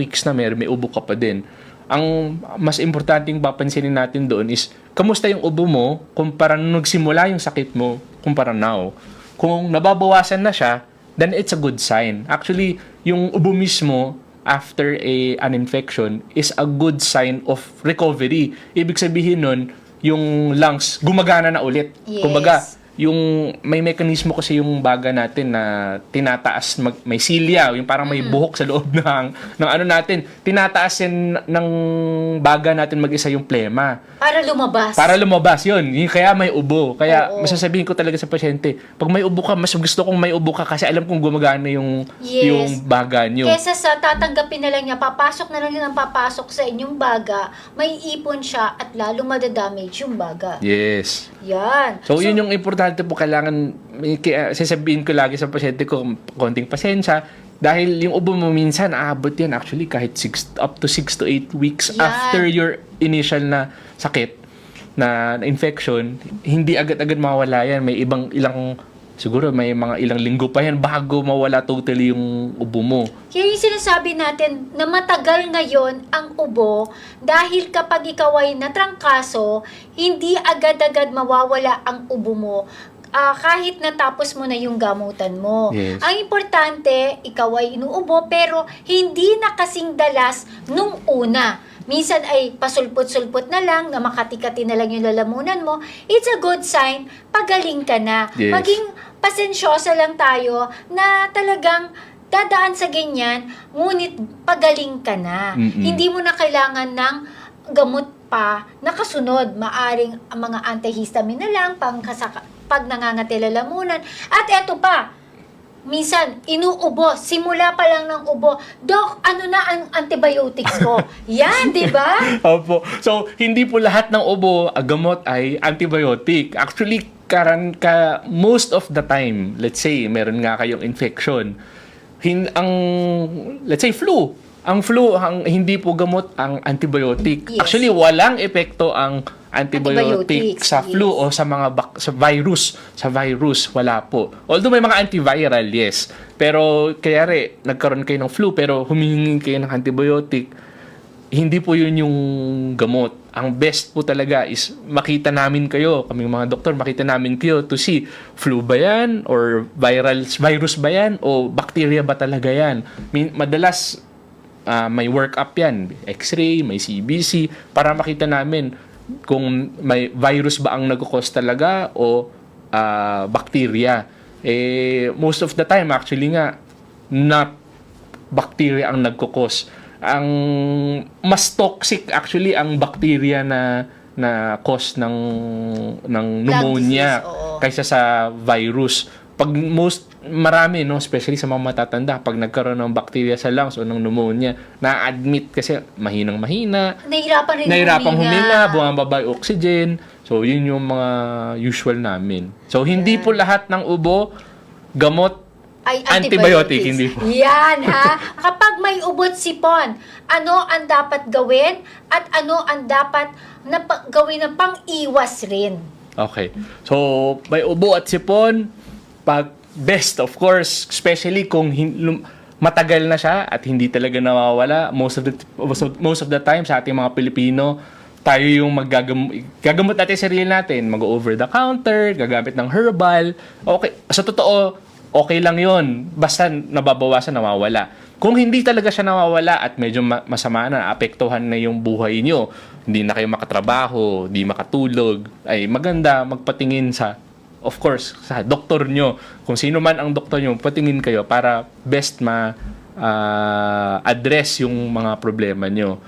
weeks na may ubo ka pa din. Ang mas importanteng papansinin natin doon is, kamusta yung ubo mo kumpara nung nagsimula yung sakit mo kumpara now. Kung nababawasan na siya, then it's a good sign. Actually, yung ubo mismo after an infection is a good sign of recovery. Ibig sabihin nun, yung lungs gumagana na ulit. Yes. Kumbaga, yung may mekanismo kasi yung baga natin na tinataas, may silya, yung parang may buhok sa loob ng ano natin, tinataas yan ng baga natin mag-isa yung plema. Para lumabas, yun. Kaya may ubo. Kaya masasabihin ko talaga sa pasyente, pag may ubo ka, mas gusto kong may ubo ka kasi alam kong gumagana yung baga nyo. Kesa sa tatanggapin na lang niya, papasok na lang ang papasok sa inyong baga, may ipon siya at lalo madadamage yung baga. Yes. Yan. So, yun yung importante po. Kailangan, sasabihin ko lagi sa pasyente ko, konting pasensya. Dahil yung ubo mo minsan, aabot yan actually kahit up to 6 to 8 weeks after your initial na sakit, na infection. Hindi agad-agad mawala yan. Siguro may mga ilang linggo pa yan bago mawala totally yung ubo mo. Kaya yung sinasabi natin na matagal ngayon ang ubo dahil kapag ikaw ay natrangkaso, hindi agad-agad mawawala ang ubo mo. Kahit natapos mo na yung gamutan mo. Yes. Ang importante, ikaw ay inuubo pero hindi na kasing dalas nung una. Minsan ay pasulpot-sulpot na lang, na makati-kati na lang yung lalamunan mo. It's a good sign, pagaling ka na. Yes. Maging pasensyosa lang tayo na talagang dadaan sa ganyan, ngunit pagaling ka na. Hindi mo na kailangan ng gamot pa na kasunod. Maaring ang mga antihistamine na lang, pag nangangati lalamunan. At eto pa, minsan, inuubo. Simula pa lang ng ubo. Dok, ano na ang antibiotics ko? Yan, di ba? Opo. So, hindi po lahat ng ubo, gamot ay antibiotic. Actually, most of the time, let's say, meron nga kayong infection. Let's say, flu. Ang flu, hindi po gamot ang antibiotic. Yes. Actually, walang epekto ang antibiotic sa flu o sa mga sa virus, wala po. Although may mga antiviral, yes. Pero kaya nagkaroon kayo ng flu pero humihingi kayo ng antibiotic, hindi po yun yung gamot. Ang best po talaga is makita namin kayo, kaming mga doktor, makita namin kayo to see flu ba yan or virus ba yan o bacteria ba talaga yan. Madalas may workup yan, x-ray, may CBC, para makita namin kung may virus ba ang nagkukos talaga o bacteria. Most of the time, actually nga, not bacteria ang nagkukos. Ang mas toxic actually ang bacteria na cause ng pneumonia kaysa sa virus. Marami, especially sa mga matatanda, pag nagkaroon ng bacteria sa lungs o ng pneumonia, na-admit kasi mahinang-mahina, nahihirapang huminga, bumababa yung oxygen. So, yun yung mga usual namin. So, hindi po lahat ng ubo, gamot, ay antibiotic, hindi po. Yan, ha? Kapag may ubot sipon, ano ang dapat gawin at ano ang dapat gawin ng pang-iwas rin? Okay. So, may ubo at sipon, pag best, of course, especially kung matagal na siya at hindi talaga nawawala, most of the time sa ating mga Pilipino, tayo yung gagamot natin sarili natin, mag-over the counter, gagamit ng herbal. Okay, sa totoo, okay lang yun. Basta nababawasan, nawawala. Kung hindi talaga siya nawawala at medyo masama na, apektuhan na yung buhay nyo, hindi na kayo makatrabaho, hindi makatulog, ay maganda magpatingin sa, of course, sa doktor nyo. Kung sino man ang doktor nyo, patingin kayo para best address yung mga problema nyo.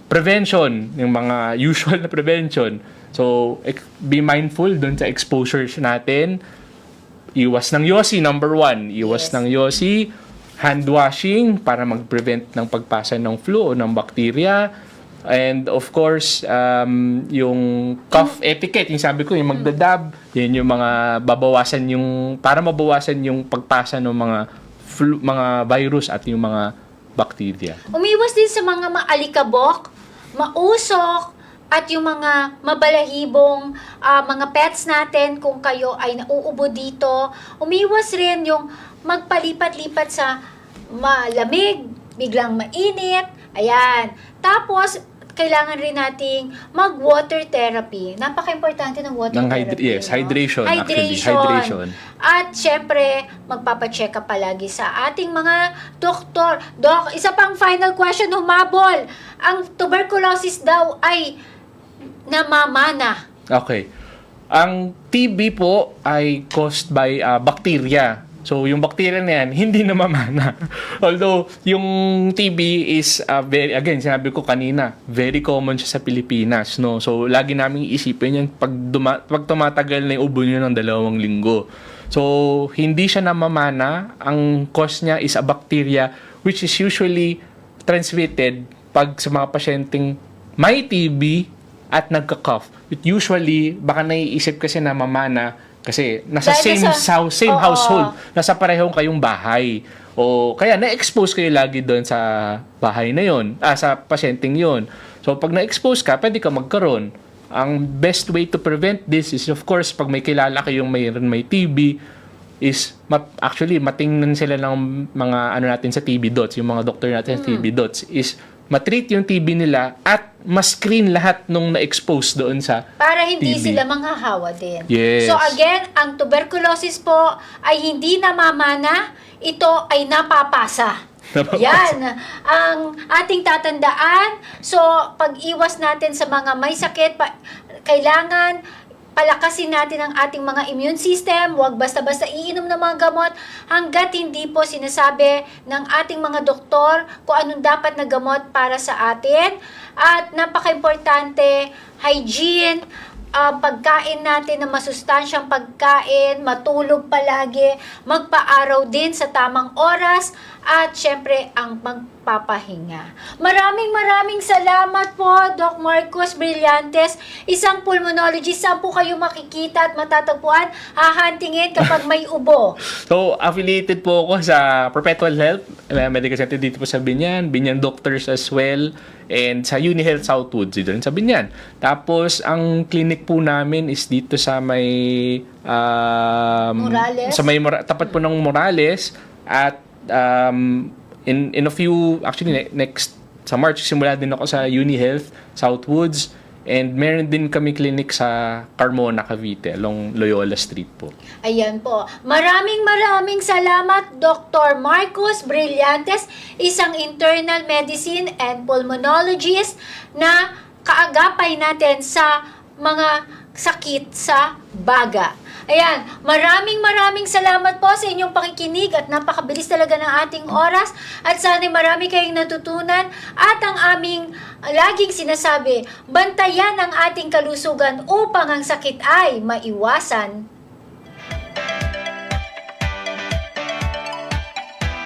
Prevention, yung mga usual na prevention. So, be mindful dun sa exposures natin. Iwas ng yosi, number 1. Iwas Yes. ng yosi. Hand washing para mag-prevent ng pagpasa ng flu o ng bacteria. And of course, yung cough etiquette, yung sabi ko, yung magdadab, yun yung mga para mabawasan yung pagpasa ng mga flu, mga virus at yung mga bacteria. Umiwas din sa mga maalikabok, mausok, at yung mga mabalahibong mga pets natin kung kayo ay nauubo dito. Umiwas rin yung magpalipat-lipat sa malamig, biglang mainit. Ayan. Tapos, kailangan rin nating mag-water therapy. Napaka-importante ng water therapy. Yes, hydration. Actually, Hydration. hydration. At syempre, magpapacheck ka palagi sa ating mga doktor. Doc, isa pang final question, humabol. Ang tuberculosis daw ay namamana. Okay. Ang TB po ay caused by bacteria. So, yung bacteria na yan, hindi namamana. Although, yung TB is again, sinabi ko kanina, very common siya sa Pilipinas, no? So, lagi namin iisipin yan pag tumatagal na yung ubo nyo ng 2 linggo. So, hindi siya namamana. Ang cause niya is a bacteria which is usually transmitted pag sa mga pasyenteng may TB at nagka-cough. Usually, baka naiisip kasi na mamana kasi nasa Dahil same Oo. household, nasa parehong kayong bahay. O kaya na-expose kayo lagi doon sa bahay na yon, sa pasyenteng yon. So pag na-expose ka, pwede ka magkaroon. Ang best way to prevent this is, of course, pag may kilala kayong may TB, is actually matingnan sila ng mga natin sa TB dots, yung mga doktor natin sa TB dots, is matreat yung TB nila at ma-screen lahat nung na-expose doon sa Para hindi TB. sila manghahawa din. Yes. So again, ang tuberculosis po ay hindi namamana, ito ay napapasa. Yan ang ating tatandaan. So pag-iwas natin sa mga may sakit, kailangan palakasin natin ang ating mga immune system. Huwag basta-basta iinom ng mga gamot hanggat hindi po sinasabi ng ating mga doktor kung anong dapat na gamot para sa atin. At napaka-importante, hygiene, pagkain natin na masustansyang pagkain, matulog palagi, magpa-araw din sa tamang oras, at syempre ang magpapahinga. Maraming salamat po, Doc Marcos Brillantes, isang pulmonologist. Saan po kayo makikita at matatagpuan? Hahantingin kapag may ubo. So, affiliated po ako sa Perpetual Health Medical Center dito po sa Binyan, Binyan Doctors as well, and sa UniHealth Southwood dito rin sa Binyan. Tapos, ang clinic po namin is dito sa may Morales? Sa may tapat po ng Morales, at in a few, actually next sa March, simula din ako sa UniHealth Southwoods, and meron din kami clinic sa Carmona, Cavite, along Loyola Street po. Ayan po. Maraming salamat, Dr. Marcos Brillantes, isang internal medicine and pulmonologist na kaagapay natin sa mga sakit sa baga. Ayan, maraming salamat po sa inyong pakikinig at napakabilis talaga ng ating oras, at sana marami kayong natutunan, at ang aming laging sinasabi, bantayan ang ating kalusugan upang ang sakit ay maiwasan.